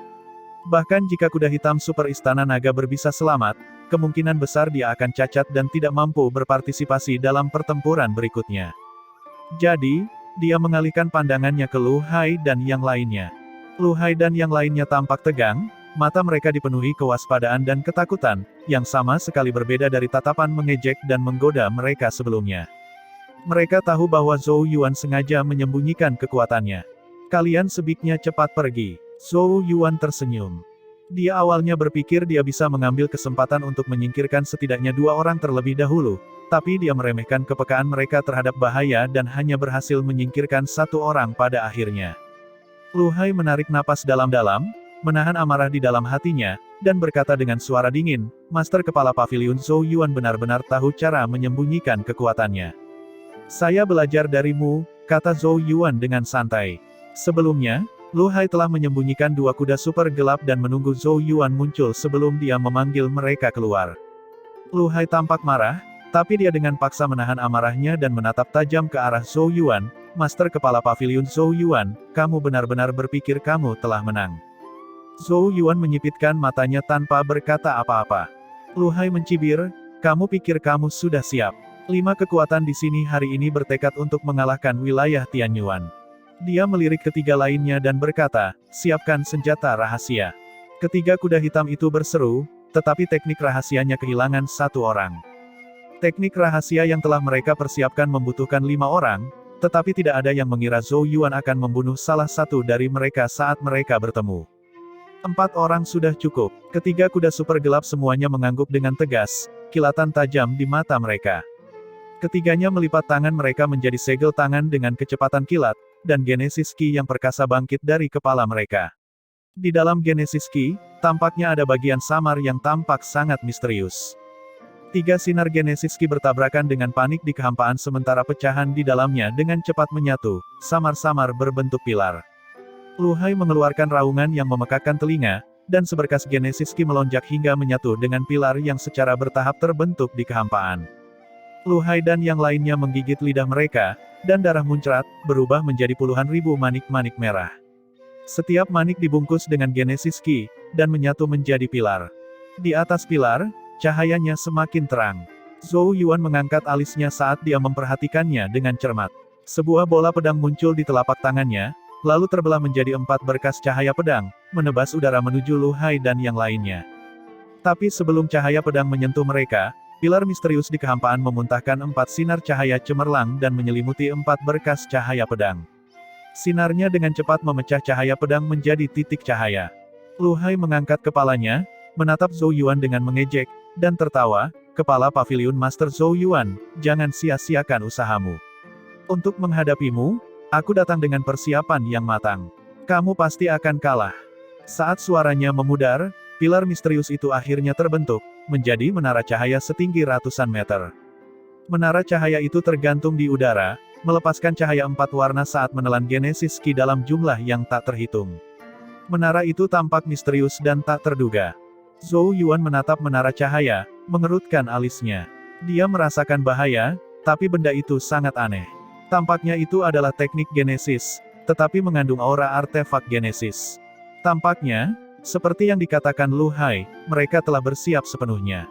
A: Bahkan jika kuda hitam super Istana Naga Berbisa selamat, kemungkinan besar dia akan cacat dan tidak mampu berpartisipasi dalam pertempuran berikutnya. Jadi, dia mengalihkan pandangannya ke Lu Hai dan yang lainnya. Lu Hai dan yang lainnya tampak tegang, mata mereka dipenuhi kewaspadaan dan ketakutan, yang sama sekali berbeda dari tatapan mengejek dan menggoda mereka sebelumnya. Mereka tahu bahwa Zhou Yuan sengaja menyembunyikan kekuatannya. Kalian sebaiknya cepat pergi. Zhou Yuan tersenyum. Dia awalnya berpikir dia bisa mengambil kesempatan untuk menyingkirkan setidaknya 2 orang terlebih dahulu, tapi dia meremehkan kepekaan mereka terhadap bahaya dan hanya berhasil menyingkirkan 1 orang pada akhirnya. Lu Hai menarik napas dalam-dalam, menahan amarah di dalam hatinya, dan berkata dengan suara dingin, Master Kepala Paviliun Zhou Yuan benar-benar tahu cara menyembunyikan kekuatannya. Saya belajar darimu, kata Zhou Yuan dengan santai. Sebelumnya, Lu Hai telah menyembunyikan 2 kuda super gelap dan menunggu Zhou Yuan muncul sebelum dia memanggil mereka keluar. Lu Hai tampak marah, Tapi dia dengan paksa menahan amarahnya dan menatap tajam ke arah Zhou Yuan, Master Kepala Paviliun Zhou Yuan, kamu benar-benar berpikir kamu telah menang. Zhou Yuan menyipitkan matanya tanpa berkata apa-apa. Lu Hai mencibir, kamu pikir kamu sudah siap. 5 kekuatan di sini hari ini bertekad untuk mengalahkan wilayah Tianyuan. Dia melirik ketiga lainnya dan berkata, siapkan senjata rahasia. Ketiga kuda hitam itu berseru, tetapi teknik rahasianya kehilangan satu orang. Teknik rahasia yang telah mereka persiapkan membutuhkan 5 orang, tetapi tidak ada yang mengira Zhou Yuan akan membunuh salah satu dari mereka saat mereka bertemu. 4 orang sudah cukup. Ketiga kuda super gelap semuanya mengangguk dengan tegas, kilatan tajam di mata mereka. Ketiganya melipat tangan mereka menjadi segel tangan dengan kecepatan kilat, dan Genesis Ki yang perkasa bangkit dari kepala mereka. Di dalam Genesis Ki, tampaknya ada bagian samar yang tampak sangat misterius. 3 sinar Genesis Ki bertabrakan dengan panik di kehampaan sementara pecahan di dalamnya dengan cepat menyatu, samar-samar berbentuk pilar. Lu Hai mengeluarkan raungan yang memekakkan telinga, dan seberkas Genesis Ki melonjak hingga menyatu dengan pilar yang secara bertahap terbentuk di kehampaan. Lu Hai dan yang lainnya menggigit lidah mereka, dan darah muncrat, berubah menjadi puluhan ribu manik-manik merah. Setiap manik dibungkus dengan Genesis Ki, dan menyatu menjadi pilar. Di atas pilar, cahayanya semakin terang. Zhou Yuan mengangkat alisnya saat dia memperhatikannya dengan cermat. Sebuah bola pedang muncul di telapak tangannya, lalu terbelah menjadi 4 berkas cahaya pedang, menebas udara menuju Lu Hai dan yang lainnya. Tapi sebelum cahaya pedang menyentuh mereka, pilar misterius di kehampaan memuntahkan 4 sinar cahaya cemerlang dan menyelimuti 4 berkas cahaya pedang. Sinarnya dengan cepat memecah cahaya pedang menjadi titik cahaya. Lu Hai mengangkat kepalanya, menatap Zhou Yuan dengan mengejek, dan tertawa, Kepala Paviliun Master Zhou Yuan, jangan sia-siakan usahamu. Untuk menghadapimu, aku datang dengan persiapan yang matang. Kamu pasti akan kalah. Saat suaranya memudar, pilar misterius itu akhirnya terbentuk, menjadi menara cahaya setinggi ratusan meter. Menara cahaya itu tergantung di udara, melepaskan cahaya 4 warna saat menelan Genesis Ki dalam jumlah yang tak terhitung. Menara itu tampak misterius dan tak terduga. Zhou Yuan menatap menara cahaya, mengerutkan alisnya. Dia merasakan bahaya, tapi benda itu sangat aneh. Tampaknya itu adalah teknik Genesis, tetapi mengandung aura artefak Genesis. Tampaknya, seperti yang dikatakan Lu Hai, mereka telah bersiap sepenuhnya.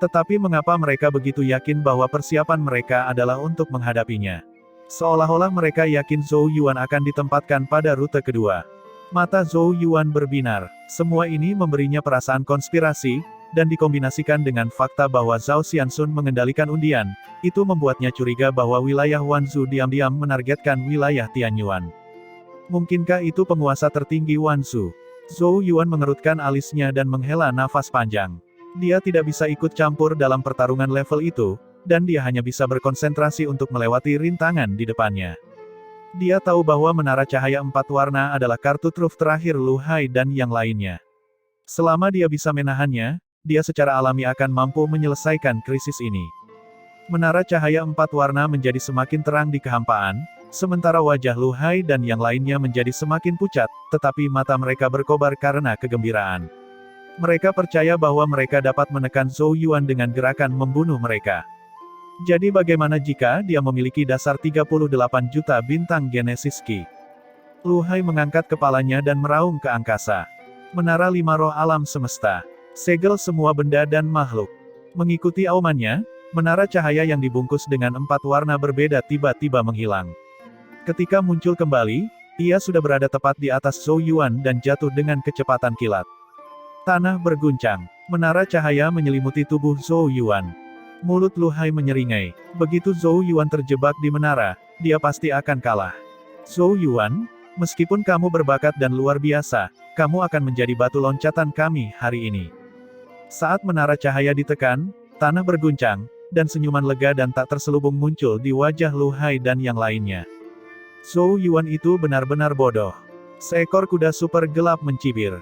A: Tetapi mengapa mereka begitu yakin bahwa persiapan mereka adalah untuk menghadapinya? Seolah-olah mereka yakin Zhou Yuan akan ditempatkan pada rute kedua. Mata Zhou Yuan berbinar. Semua ini memberinya perasaan konspirasi, dan dikombinasikan dengan fakta bahwa Zhao Xianxun mengendalikan undian, itu membuatnya curiga bahwa wilayah Wanzhou diam-diam menargetkan wilayah Tianyuan. Mungkinkah itu penguasa tertinggi Wanzhou? Zhou Yuan mengerutkan alisnya dan menghela nafas panjang. Dia tidak bisa ikut campur dalam pertarungan level itu, dan dia hanya bisa berkonsentrasi untuk melewati rintangan di depannya. Dia tahu bahwa menara cahaya 4 warna adalah kartu truf terakhir Lu Hai dan yang lainnya. Selama dia bisa menahannya, dia secara alami akan mampu menyelesaikan krisis ini. Menara cahaya 4 warna menjadi semakin terang di kehampaan, sementara wajah Lu Hai dan yang lainnya menjadi semakin pucat, tetapi mata mereka berkobar karena kegembiraan. Mereka percaya bahwa mereka dapat menekan Zhou Yuan dengan gerakan membunuh mereka. Jadi bagaimana jika dia memiliki dasar 38 juta bintang Genesis Ki? Lu Hai mengangkat kepalanya dan meraung ke angkasa. Menara 5 roh alam semesta. Segel semua benda dan makhluk. Mengikuti aumannya, menara cahaya yang dibungkus dengan 4 warna berbeda tiba-tiba menghilang. Ketika muncul kembali, ia sudah berada tepat di atas Zhou Yuan dan jatuh dengan kecepatan kilat. Tanah berguncang. Menara cahaya menyelimuti tubuh Zhou Yuan. Mulut Lu Hai menyeringai. Begitu Zhou Yuan terjebak di menara, dia pasti akan kalah. Zhou Yuan, meskipun kamu berbakat dan luar biasa, kamu akan menjadi batu loncatan kami hari ini. Saat menara cahaya ditekan, tanah berguncang, dan senyuman lega dan tak terselubung muncul di wajah Lu Hai dan yang lainnya. Zhou Yuan itu benar-benar bodoh. Seekor kuda super gelap mencibir.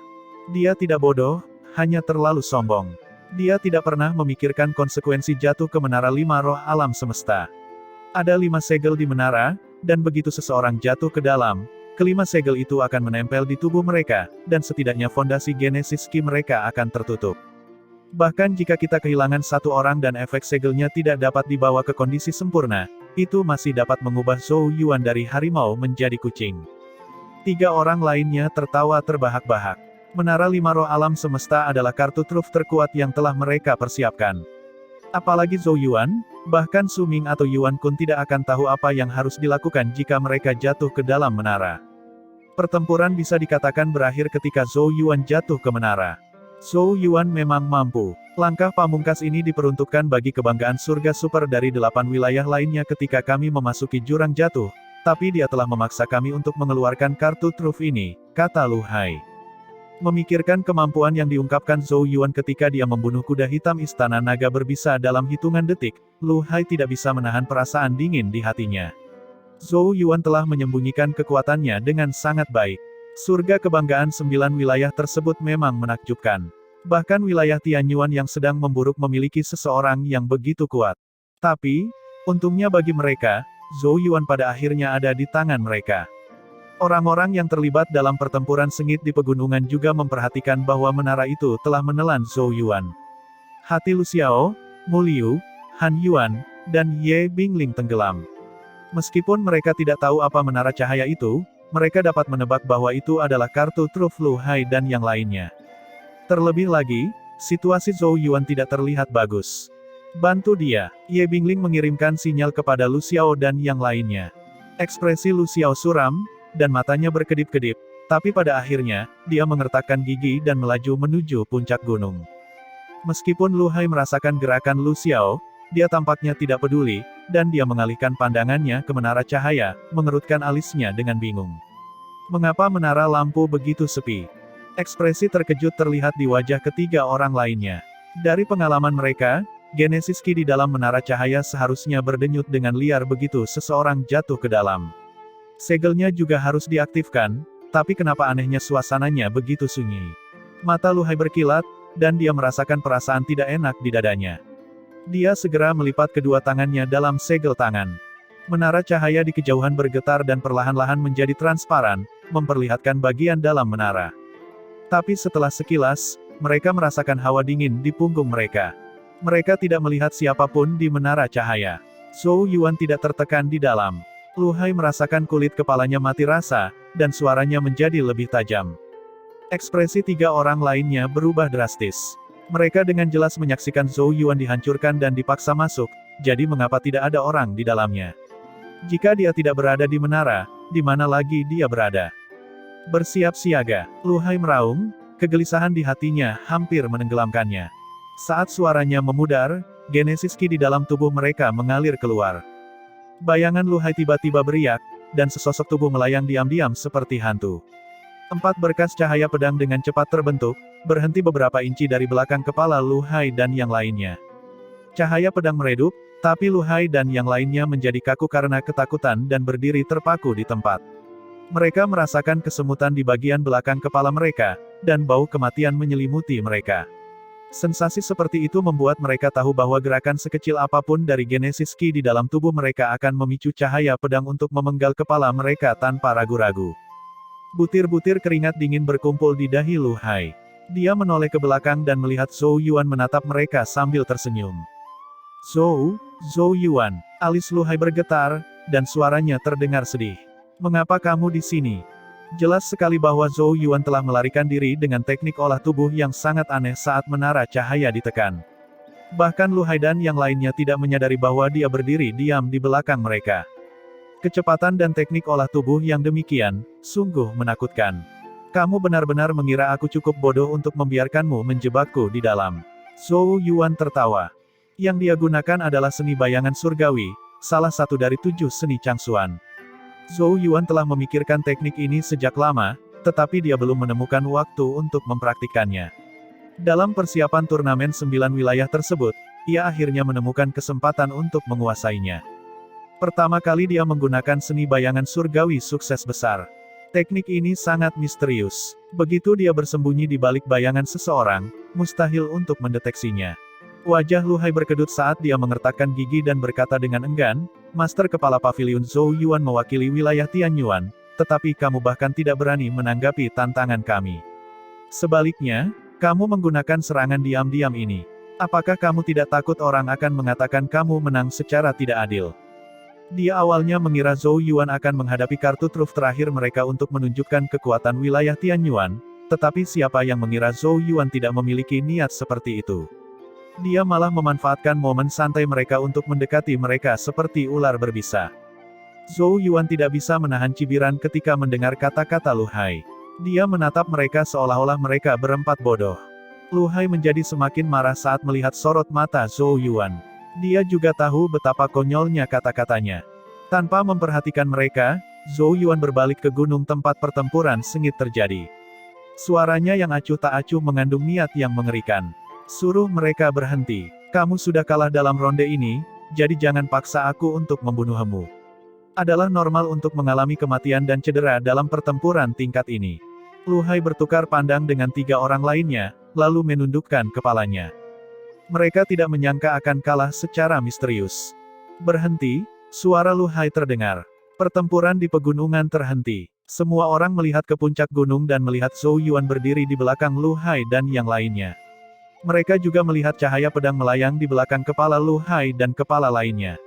A: Dia tidak bodoh, hanya terlalu sombong. Dia tidak pernah memikirkan konsekuensi jatuh ke menara 5 roh alam semesta. Ada 5 segel di menara, dan begitu seseorang jatuh ke dalam, kelima segel itu akan menempel di tubuh mereka, dan setidaknya fondasi Genesis Ki mereka akan tertutup. Bahkan jika kita kehilangan satu orang dan efek segelnya tidak dapat dibawa ke kondisi sempurna, itu masih dapat mengubah Zhou Yuan dari harimau menjadi kucing. 3 orang lainnya tertawa terbahak-bahak. Menara 5 roh alam semesta adalah kartu truf terkuat yang telah mereka persiapkan. Apalagi Zhou Yuan, bahkan Su Ming atau Yuan Kun tidak akan tahu apa yang harus dilakukan jika mereka jatuh ke dalam menara. Pertempuran bisa dikatakan berakhir ketika Zhou Yuan jatuh ke menara. Zhou Yuan memang mampu. Langkah pamungkas ini diperuntukkan bagi kebanggaan surga super dari 8 wilayah lainnya ketika kami memasuki jurang jatuh, tapi dia telah memaksa kami untuk mengeluarkan kartu truf ini, kata Lu Hai. Memikirkan kemampuan yang diungkapkan Zhou Yuan ketika dia membunuh kuda hitam istana naga berbisa dalam hitungan detik, Lu Hai tidak bisa menahan perasaan dingin di hatinya. Zhou Yuan telah menyembunyikan kekuatannya dengan sangat baik. Surga kebanggaan 9 wilayah tersebut memang menakjubkan. Bahkan wilayah Tianyuan yang sedang memburuk memiliki seseorang yang begitu kuat. Tapi, untungnya bagi mereka, Zhou Yuan pada akhirnya ada di tangan mereka. Orang-orang yang terlibat dalam pertempuran sengit di pegunungan juga memperhatikan bahwa menara itu telah menelan Zhou Yuan. Hati Lu Xiao, Mu Liu, Han Yuan, dan Ye Bingling tenggelam. Meskipun mereka tidak tahu apa menara cahaya itu, mereka dapat menebak bahwa itu adalah kartu truf Lu Hai dan yang lainnya. Terlebih lagi, situasi Zhou Yuan tidak terlihat bagus. Bantu dia. Ye Bingling mengirimkan sinyal kepada Lu Xiao dan yang lainnya. Ekspresi Lu Xiao suram, dan matanya berkedip-kedip, tapi pada akhirnya, dia mengertakkan gigi dan melaju menuju puncak gunung. Meskipun Lu Hai merasakan gerakan Lu Xiao, dia tampaknya tidak peduli, dan dia mengalihkan pandangannya ke menara cahaya, mengerutkan alisnya dengan bingung. Mengapa menara lampu begitu sepi? Ekspresi terkejut terlihat di wajah ketiga orang lainnya. Dari pengalaman mereka, Genesis Ki di dalam menara cahaya seharusnya berdenyut dengan liar begitu seseorang jatuh ke dalam. Segelnya juga harus diaktifkan, tapi kenapa anehnya suasananya begitu sunyi? Mata Lu Hai berkilat, dan dia merasakan perasaan tidak enak di dadanya. Dia segera melipat kedua tangannya dalam segel tangan. Menara cahaya di kejauhan bergetar dan perlahan-lahan menjadi transparan, memperlihatkan bagian dalam menara. Tapi setelah sekilas, mereka merasakan hawa dingin di punggung mereka. Mereka tidak melihat siapapun di menara cahaya. Zhou Yuan tidak tertekan di dalam. Lu Hai merasakan kulit kepalanya mati rasa, dan suaranya menjadi lebih tajam. Ekspresi 3 orang lainnya berubah drastis. Mereka dengan jelas menyaksikan Zhou Yuan dihancurkan dan dipaksa masuk, jadi mengapa tidak ada orang di dalamnya? Jika dia tidak berada di menara, di mana lagi dia berada? Bersiap siaga. Lu Hai meraung, kegelisahan di hatinya hampir menenggelamkannya. Saat suaranya memudar, Genesis Ki di dalam tubuh mereka mengalir keluar. Bayangan Lu Hai tiba-tiba beriak, dan sesosok tubuh melayang diam-diam seperti hantu. 4 berkas cahaya pedang dengan cepat terbentuk, berhenti beberapa inci dari belakang kepala Lu Hai dan yang lainnya. Cahaya pedang meredup, tapi Lu Hai dan yang lainnya menjadi kaku karena ketakutan dan berdiri terpaku di tempat. Mereka merasakan kesemutan di bagian belakang kepala mereka, dan bau kematian menyelimuti mereka. Sensasi seperti itu membuat mereka tahu bahwa gerakan sekecil apapun dari Genesis Ki di dalam tubuh mereka akan memicu cahaya pedang untuk memenggal kepala mereka tanpa ragu-ragu. Butir-butir keringat dingin berkumpul di dahi Lu Hai. Dia menoleh ke belakang dan melihat Zhou Yuan menatap mereka sambil tersenyum. Zhou Yuan. Alis Lu Hai bergetar, dan suaranya terdengar sedih. Mengapa kamu di sini? Jelas sekali bahwa Zhou Yuan telah melarikan diri dengan teknik olah tubuh yang sangat aneh saat menara cahaya ditekan. Bahkan Lu Hai dan yang lainnya tidak menyadari bahwa dia berdiri diam di belakang mereka. Kecepatan dan teknik olah tubuh yang demikian, sungguh menakutkan. Kamu benar-benar mengira aku cukup bodoh untuk membiarkanmu menjebakku di dalam. Zhou Yuan tertawa. Yang dia gunakan adalah seni bayangan surgawi, salah satu dari 7 seni Changsuan. Zhou Yuan telah memikirkan teknik ini sejak lama, tetapi dia belum menemukan waktu untuk mempraktikkannya. Dalam persiapan turnamen 9 wilayah tersebut, ia akhirnya menemukan kesempatan untuk menguasainya. Pertama kali dia menggunakan seni bayangan surgawi sukses besar. Teknik ini sangat misterius. Begitu dia bersembunyi di balik bayangan seseorang, mustahil untuk mendeteksinya. Wajah Lu Hai berkedut saat dia mengertakkan gigi dan berkata dengan enggan, Master Kepala Paviliun Zhou Yuan mewakili wilayah Tianyuan, tetapi kamu bahkan tidak berani menanggapi tantangan kami. Sebaliknya, Kamu menggunakan serangan diam-diam ini. Apakah kamu tidak takut orang akan mengatakan kamu menang secara tidak adil? Dia awalnya mengira Zhou Yuan akan menghadapi kartu truf terakhir mereka untuk menunjukkan kekuatan wilayah Tianyuan, tetapi siapa yang mengira Zhou Yuan tidak memiliki niat seperti itu? Dia malah memanfaatkan momen santai mereka untuk mendekati mereka seperti ular berbisa. Zhou Yuan tidak bisa menahan cibiran ketika mendengar kata-kata Lu Hai. Dia menatap mereka seolah-olah mereka berempat bodoh. Lu Hai menjadi semakin marah saat melihat sorot mata Zhou Yuan. Dia juga tahu betapa konyolnya kata-katanya. Tanpa memperhatikan mereka, Zhou Yuan berbalik ke gunung tempat pertempuran sengit terjadi. Suaranya yang acuh tak acuh mengandung niat yang mengerikan. Suruh mereka berhenti. Kamu sudah kalah dalam ronde ini, jadi jangan paksa aku untuk membunuhmu. Adalah normal untuk mengalami kematian dan cedera dalam pertempuran tingkat ini. Lu Hai bertukar pandang dengan 3 orang lainnya, lalu menundukkan kepalanya. Mereka tidak menyangka akan kalah secara misterius. Berhenti, suara Lu Hai terdengar. Pertempuran di pegunungan terhenti. Semua orang melihat ke puncak gunung dan melihat Zhou Yuan berdiri di belakang Lu Hai dan yang lainnya. Mereka juga melihat cahaya pedang melayang di belakang kepala Lu Hai dan kepala lainnya.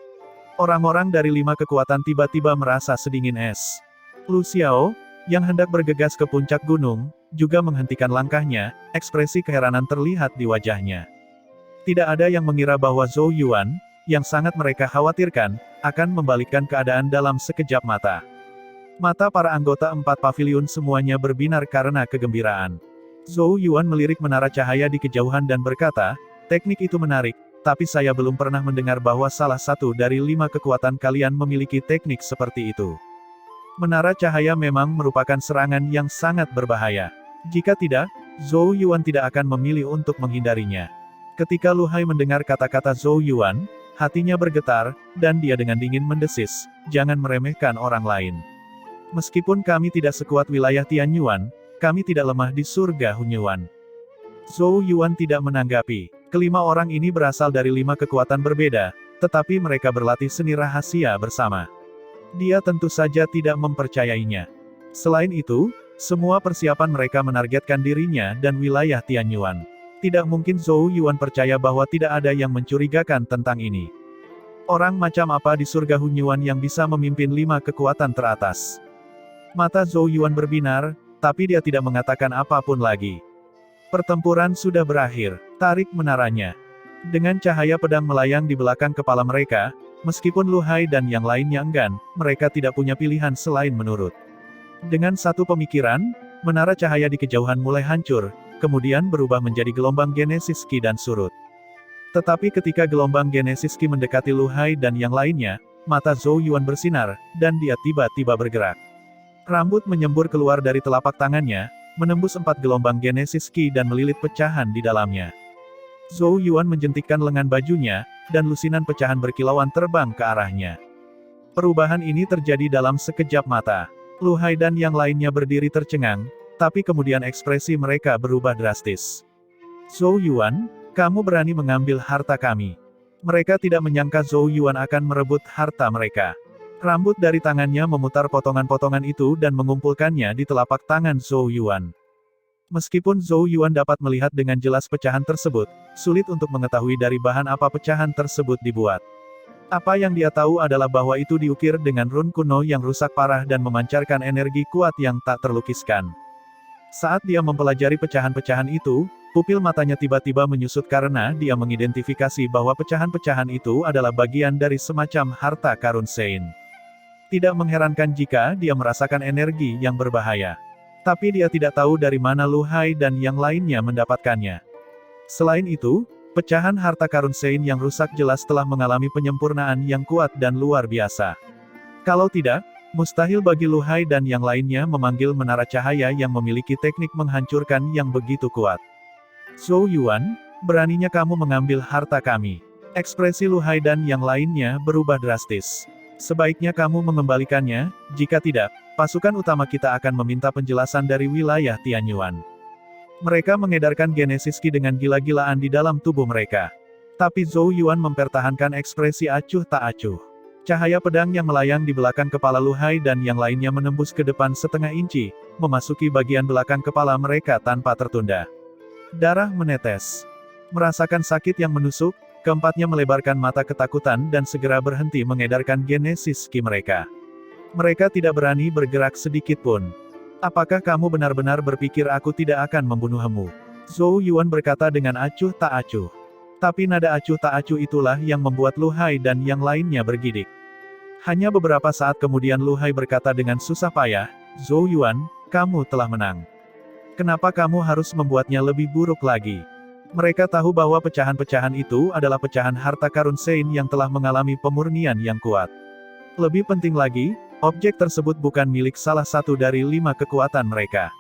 A: Orang-orang dari 5 kekuatan tiba-tiba merasa sedingin es. Lu Xiao, yang hendak bergegas ke puncak gunung, juga menghentikan langkahnya, ekspresi keheranan terlihat di wajahnya. Tidak ada yang mengira bahwa Zhou Yuan, yang sangat mereka khawatirkan, akan membalikkan keadaan dalam sekejap mata. Mata para anggota 4 paviliun semuanya berbinar karena kegembiraan. Zhou Yuan melirik menara cahaya di kejauhan dan berkata, teknik itu menarik. Tapi saya belum pernah mendengar bahwa salah satu dari 5 kekuatan kalian memiliki teknik seperti itu. Menara cahaya memang merupakan serangan yang sangat berbahaya. Jika tidak, Zhou Yuan tidak akan memilih untuk menghindarinya. Ketika Lu Hai mendengar kata-kata Zhou Yuan, hatinya bergetar, dan dia dengan dingin mendesis, jangan meremehkan orang lain. Meskipun kami tidak sekuat wilayah Tianyuan, kami tidak lemah di surga Hunyuan. Zhou Yuan tidak menanggapi. Kelima orang ini berasal dari 5 kekuatan berbeda, tetapi mereka berlatih seni rahasia bersama. Dia tentu saja tidak mempercayainya. Selain itu, semua persiapan mereka menargetkan dirinya dan wilayah Tianyuan. Tidak mungkin Zhou Yuan percaya bahwa tidak ada yang mencurigakan tentang ini. Orang macam apa di surga Hunyuan yang bisa memimpin 5 kekuatan teratas? Mata Zhou Yuan berbinar, tapi dia tidak mengatakan apapun lagi. Pertempuran sudah berakhir. Tarik menaranya. Dengan cahaya pedang melayang di belakang kepala mereka, meskipun Lu Hai dan yang lainnya enggan, mereka tidak punya pilihan selain menurut. Dengan satu pemikiran, menara cahaya di kejauhan mulai hancur, kemudian berubah menjadi gelombang Genesis Ki dan surut. Tetapi ketika gelombang Genesis Ki mendekati Lu Hai dan yang lainnya, mata Zhou Yuan bersinar, dan dia tiba-tiba bergerak. Rambut menyembur keluar dari telapak tangannya, menembus 4 gelombang Genesis Ki dan melilit pecahan di dalamnya. Zhou Yuan menjentikkan lengan bajunya, dan lusinan pecahan berkilauan terbang ke arahnya. Perubahan ini terjadi dalam sekejap mata. Lu Hai dan yang lainnya berdiri tercengang, tapi kemudian ekspresi mereka berubah drastis. Zhou Yuan, kamu berani mengambil harta kami. Mereka tidak menyangka Zhou Yuan akan merebut harta mereka. Rambut dari tangannya memutar potongan-potongan itu dan mengumpulkannya di telapak tangan Zhou Yuan. Meskipun Zhou Yuan dapat melihat dengan jelas pecahan tersebut, sulit untuk mengetahui dari bahan apa pecahan tersebut dibuat. Apa yang dia tahu adalah bahwa itu diukir dengan rune kuno yang rusak parah dan memancarkan energi kuat yang tak terlukiskan. Saat dia mempelajari pecahan-pecahan itu, pupil matanya tiba-tiba menyusut karena dia mengidentifikasi bahwa pecahan-pecahan itu adalah bagian dari semacam harta karun Sein. Tidak mengherankan jika dia merasakan energi yang berbahaya. Tapi dia tidak tahu dari mana Lu Hai dan yang lainnya mendapatkannya. Selain itu, pecahan harta karun Sein yang rusak jelas telah mengalami penyempurnaan yang kuat dan luar biasa. Kalau tidak, mustahil bagi Lu Hai dan yang lainnya memanggil menara cahaya yang memiliki teknik menghancurkan yang begitu kuat. Zhou Yuan, beraninya kamu mengambil harta kami. Ekspresi Lu Hai dan yang lainnya berubah drastis. Sebaiknya kamu mengembalikannya, jika tidak, pasukan utama kita akan meminta penjelasan dari wilayah Tianyuan. Mereka mengedarkan Genesis Ki dengan gila-gilaan di dalam tubuh mereka. Tapi Zhou Yuan mempertahankan ekspresi acuh tak acuh. Cahaya pedang yang melayang di belakang kepala Lu Hai dan yang lainnya menembus ke depan setengah inci, memasuki bagian belakang kepala mereka tanpa tertunda. Darah menetes. Merasakan sakit yang menusuk, keempatnya melebarkan mata ketakutan dan segera berhenti mengedarkan genesis ki mereka. Mereka tidak berani bergerak sedikit pun. Apakah kamu benar-benar berpikir aku tidak akan membunuhmu? Zhou Yuan berkata dengan acuh tak acuh. Tapi nada acuh tak acuh itulah yang membuat Lu Hai dan yang lainnya bergidik. Hanya beberapa saat kemudian Lu Hai berkata dengan susah payah, Zhou Yuan, kamu telah menang. Kenapa kamu harus membuatnya lebih buruk lagi? Mereka tahu bahwa pecahan-pecahan itu adalah pecahan harta karun Sein yang telah mengalami pemurnian yang kuat. Lebih penting lagi, objek tersebut bukan milik salah satu dari 5 kekuatan mereka.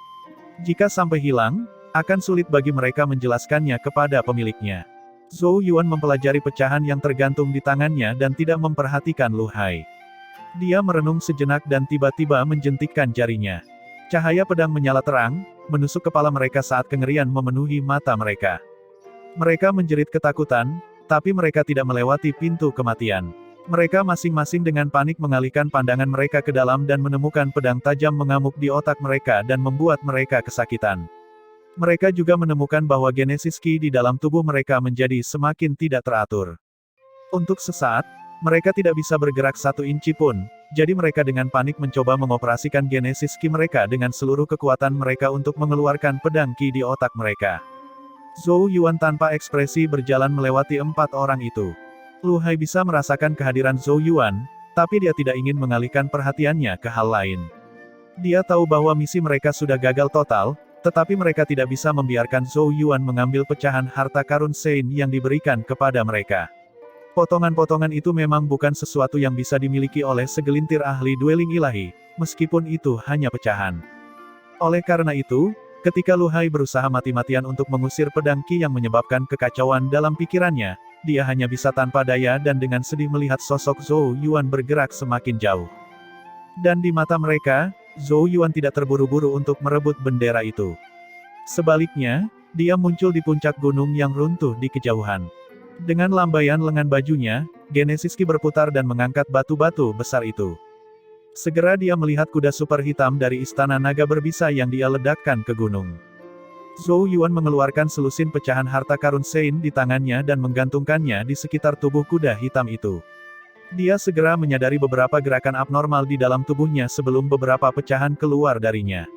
A: Jika sampai hilang, akan sulit bagi mereka menjelaskannya kepada pemiliknya. Zhou Yuan mempelajari pecahan yang tergantung di tangannya dan tidak memperhatikan Lu Hai. Dia merenung sejenak dan tiba-tiba menjentikkan jarinya. Cahaya pedang menyala terang, menusuk kepala mereka saat kengerian memenuhi mata mereka. Mereka menjerit ketakutan, tapi mereka tidak melewati pintu kematian. Mereka masing-masing dengan panik mengalihkan pandangan mereka ke dalam dan menemukan pedang tajam mengamuk di otak mereka dan membuat mereka kesakitan. Mereka juga menemukan bahwa genesis ki di dalam tubuh mereka menjadi semakin tidak teratur. Untuk sesaat, mereka tidak bisa bergerak 1 inci pun, jadi mereka dengan panik mencoba mengoperasikan genesis ki mereka dengan seluruh kekuatan mereka untuk mengeluarkan pedang ki di otak mereka. Zhou Yuan tanpa ekspresi berjalan melewati 4 orang itu. Lu Hai bisa merasakan kehadiran Zhou Yuan, tapi dia tidak ingin mengalihkan perhatiannya ke hal lain. Dia tahu bahwa misi mereka sudah gagal total, tetapi mereka tidak bisa membiarkan Zhou Yuan mengambil pecahan harta karun Sein yang diberikan kepada mereka. Potongan-potongan itu memang bukan sesuatu yang bisa dimiliki oleh segelintir ahli dueling ilahi, meskipun itu hanya pecahan. Oleh karena itu, ketika Lu Hai berusaha mati-matian untuk mengusir pedang ki yang menyebabkan kekacauan dalam pikirannya, dia hanya bisa tanpa daya dan dengan sedih melihat sosok Zhou Yuan bergerak semakin jauh. Dan di mata mereka, Zhou Yuan tidak terburu-buru untuk merebut bendera itu. Sebaliknya, dia muncul di puncak gunung yang runtuh di kejauhan. Dengan lambaian lengan bajunya, genesis ki berputar dan mengangkat batu-batu besar itu. Segera dia melihat kuda super hitam dari istana naga berbisa yang dia ledakkan ke gunung. Zhou Yuan mengeluarkan selusin pecahan harta karun Sein di tangannya dan menggantungkannya di sekitar tubuh kuda hitam itu. Dia segera menyadari beberapa gerakan abnormal di dalam tubuhnya sebelum beberapa pecahan keluar darinya.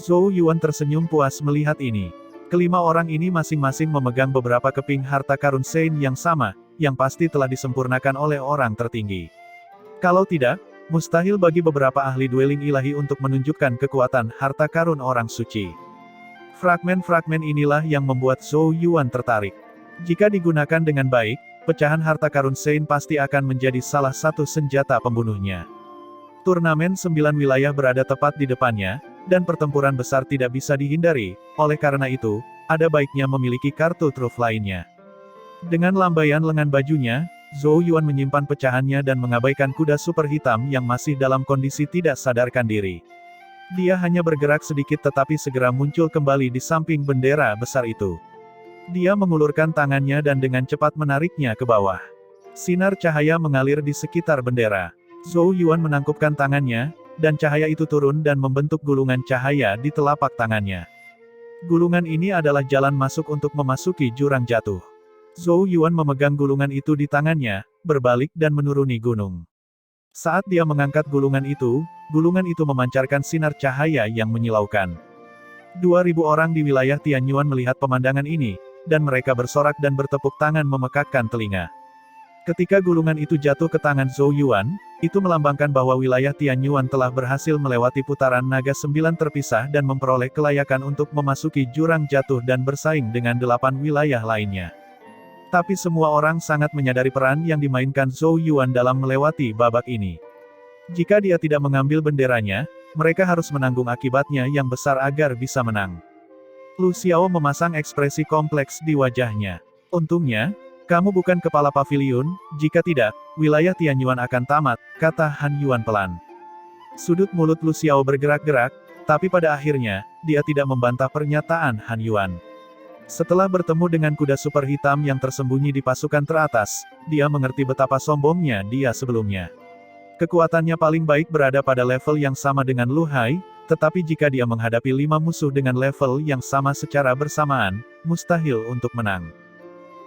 A: Zhou Yuan tersenyum puas melihat ini. Kelima orang ini masing-masing memegang beberapa keping harta karun Sein yang sama, yang pasti telah disempurnakan oleh orang tertinggi. Kalau tidak, mustahil bagi beberapa ahli dueling ilahi untuk menunjukkan kekuatan harta karun orang suci. Fragmen-fragmen inilah yang membuat Zhou Yuan tertarik. Jika digunakan dengan baik, pecahan harta karun Sein pasti akan menjadi salah satu senjata pembunuhnya. Turnamen 9 wilayah berada tepat di depannya, dan pertempuran besar tidak bisa dihindari, oleh karena itu, ada baiknya memiliki kartu truf lainnya. Dengan lambaian lengan bajunya, Zhou Yuan menyimpan pecahannya dan mengabaikan kuda super hitam yang masih dalam kondisi tidak sadarkan diri. Dia hanya bergerak sedikit tetapi segera muncul kembali di samping bendera besar itu. Dia mengulurkan tangannya dan dengan cepat menariknya ke bawah. Sinar cahaya mengalir di sekitar bendera. Zhou Yuan menangkupkan tangannya, dan cahaya itu turun dan membentuk gulungan cahaya di telapak tangannya. Gulungan ini adalah jalan masuk untuk memasuki jurang jatuh. Zhou Yuan memegang gulungan itu di tangannya, berbalik dan menuruni gunung. Saat dia mengangkat gulungan itu memancarkan sinar cahaya yang menyilaukan. 2.000 orang di wilayah Tianyuan melihat pemandangan ini, dan mereka bersorak dan bertepuk tangan memekakkan telinga. Ketika gulungan itu jatuh ke tangan Zhou Yuan, itu melambangkan bahwa wilayah Tianyuan telah berhasil melewati putaran naga 9 terpisah dan memperoleh kelayakan untuk memasuki jurang jatuh dan bersaing dengan 8 wilayah lainnya. Tapi semua orang sangat menyadari peran yang dimainkan Zhou Yuan dalam melewati babak ini. Jika dia tidak mengambil benderanya, mereka harus menanggung akibatnya yang besar agar bisa menang. Lu Xiao memasang ekspresi kompleks di wajahnya. Untungnya, kamu bukan kepala paviliun, jika tidak, wilayah Tianyuan akan tamat, kata Han Yuan pelan. Sudut mulut Lu Xiao bergerak-gerak, tapi pada akhirnya, dia tidak membantah pernyataan Han Yuan. Setelah bertemu dengan kuda super hitam yang tersembunyi di pasukan teratas, dia mengerti betapa sombongnya dia sebelumnya. Kekuatannya paling baik berada pada level yang sama dengan Lu Hai, Tetapi jika dia menghadapi 5 musuh dengan level yang sama secara bersamaan, mustahil untuk menang.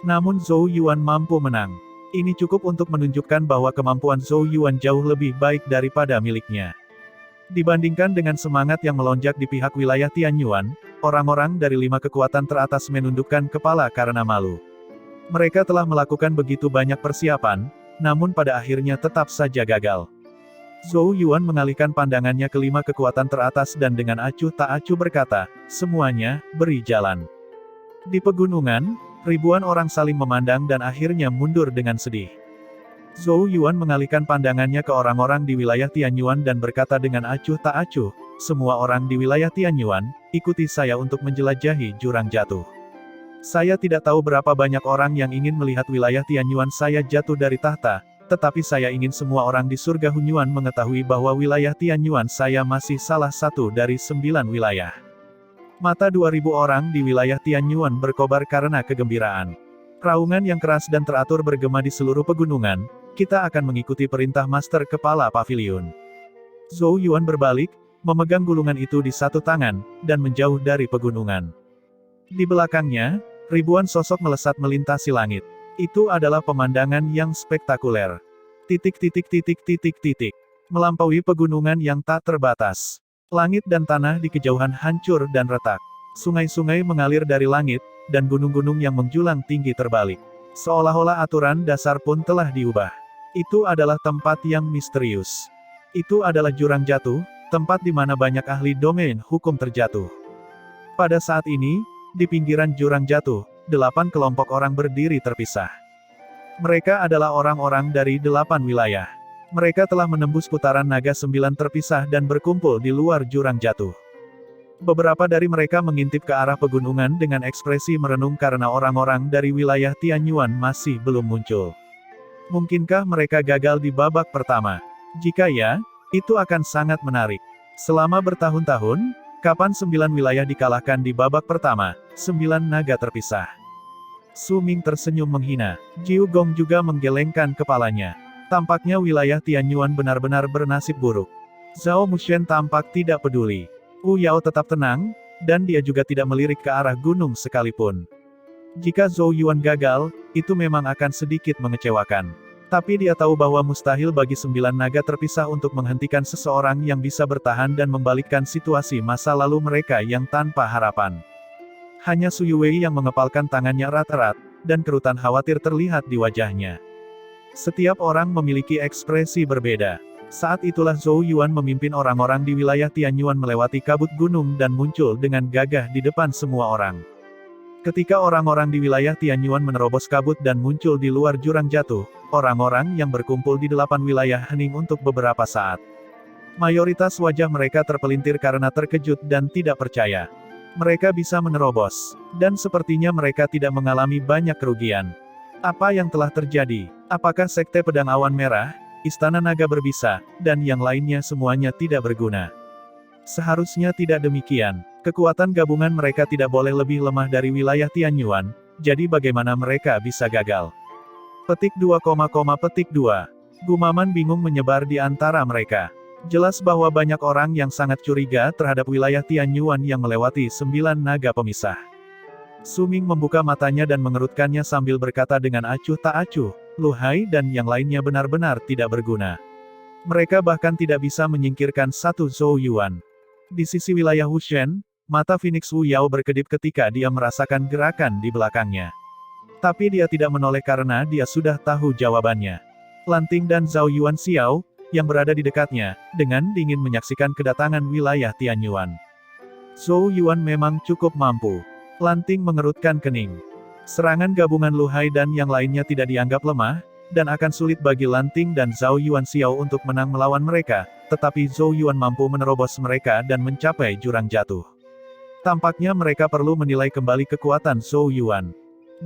A: Namun Zhou Yuan mampu menang. Ini cukup untuk menunjukkan bahwa kemampuan Zhou Yuan jauh lebih baik daripada miliknya. Dibandingkan dengan semangat yang melonjak di pihak wilayah Tianyuan, orang-orang dari 5 kekuatan teratas menundukkan kepala karena malu. Mereka telah melakukan begitu banyak persiapan, namun pada akhirnya tetap saja gagal. Zhou Yuan mengalihkan pandangannya ke 5 kekuatan teratas dan dengan acuh tak acuh berkata, "Semuanya, beri jalan." Di pegunungan, ribuan orang saling memandang dan akhirnya mundur dengan sedih. Zhou Yuan mengalihkan pandangannya ke orang-orang di wilayah Tianyuan dan berkata dengan acuh tak acuh, "Semua orang di wilayah Tianyuan, ikuti saya untuk menjelajahi jurang jatuh. Saya tidak tahu berapa banyak orang yang ingin melihat wilayah Tianyuan saya jatuh dari tahta, tetapi saya ingin semua orang di surga Hunyuan mengetahui bahwa wilayah Tianyuan saya masih salah satu dari 9 wilayah." Mata 2000 orang di wilayah Tianyuan berkobar karena kegembiraan. Raungan yang keras dan teratur bergema di seluruh pegunungan, "Kita akan mengikuti perintah Master Kepala Pavilion." Zhou Yuan berbalik, memegang gulungan itu di satu tangan, dan menjauh dari pegunungan. Di belakangnya, ribuan sosok melesat melintasi langit. Itu adalah pemandangan yang spektakuler. Melampaui pegunungan yang tak terbatas. Langit dan tanah di kejauhan hancur dan retak. Sungai-sungai mengalir dari langit, dan gunung-gunung yang menjulang tinggi terbalik. Seolah-olah aturan dasar pun telah diubah. Itu adalah tempat yang misterius. Itu adalah jurang jatuh, tempat di mana banyak ahli domain hukum terjatuh. Pada saat ini, di pinggiran jurang jatuh, 8 kelompok orang berdiri terpisah. Mereka adalah orang-orang dari 8 wilayah. Mereka telah menembus putaran naga 9 terpisah dan berkumpul di luar jurang jatuh. Beberapa dari mereka mengintip ke arah pegunungan dengan ekspresi merenung karena orang-orang dari wilayah Tianyuan masih belum muncul. Mungkinkah mereka gagal di babak pertama? Jika ya, itu akan sangat menarik. Selama bertahun-tahun, kapan 9 wilayah dikalahkan di babak pertama, 9 naga terpisah? Su Ming tersenyum menghina. Jiu Gong juga menggelengkan kepalanya. Tampaknya wilayah Tianyuan benar-benar bernasib buruk. Zhao Mushen tampak tidak peduli. Wu Yao tetap tenang, dan dia juga tidak melirik ke arah gunung sekalipun. Jika Zhou Yuan gagal, itu memang akan sedikit mengecewakan. Tapi dia tahu bahwa mustahil bagi 9 naga terpisah untuk menghentikan seseorang yang bisa bertahan dan membalikkan situasi masa lalu mereka yang tanpa harapan. Hanya Su Yuwei yang mengepalkan tangannya erat-erat, dan kerutan khawatir terlihat di wajahnya. Setiap orang memiliki ekspresi berbeda. Saat itulah Zhou Yuan memimpin orang-orang di wilayah Tianyuan melewati kabut gunung dan muncul dengan gagah di depan semua orang. Ketika orang-orang di wilayah Tianyuan menerobos kabut dan muncul di luar jurang jatuh, orang-orang yang berkumpul di 8 wilayah hening untuk beberapa saat. Mayoritas wajah mereka terpelintir karena terkejut dan tidak percaya. Mereka bisa menerobos, dan sepertinya mereka tidak mengalami banyak kerugian. Apa yang telah terjadi? Apakah Sekte Pedang Awan Merah, Istana Naga Berbisa, dan yang lainnya semuanya tidak berguna? Seharusnya tidak demikian. Kekuatan gabungan mereka tidak boleh lebih lemah dari wilayah Tianyuan, jadi bagaimana mereka bisa gagal? Petik 2, petik 2. Gumaman bingung menyebar di antara mereka. Jelas bahwa banyak orang yang sangat curiga terhadap wilayah Tianyuan yang melewati 9 naga pemisah. Su Ming membuka matanya dan mengerutkannya sambil berkata dengan acuh tak acuh, Lu Hai dan yang lainnya benar-benar tidak berguna. Mereka bahkan tidak bisa menyingkirkan satu Zhou Yuan. Di sisi wilayah Wushen, mata Phoenix Wu Yao berkedip ketika dia merasakan gerakan di belakangnya. Tapi dia tidak menoleh karena dia sudah tahu jawabannya. Lanting dan Zhao Yuan Xiao, yang berada di dekatnya, dengan dingin menyaksikan kedatangan wilayah Tianyuan. Zhou Yuan memang cukup mampu. Lanting mengerutkan kening. Serangan gabungan Lu Hai dan yang lainnya tidak dianggap lemah, dan akan sulit bagi Lanting dan Zhao Yuan Xiao untuk menang melawan mereka, tetapi Zhou Yuan mampu menerobos mereka dan mencapai jurang jatuh. Tampaknya mereka perlu menilai kembali kekuatan Zhou Yuan.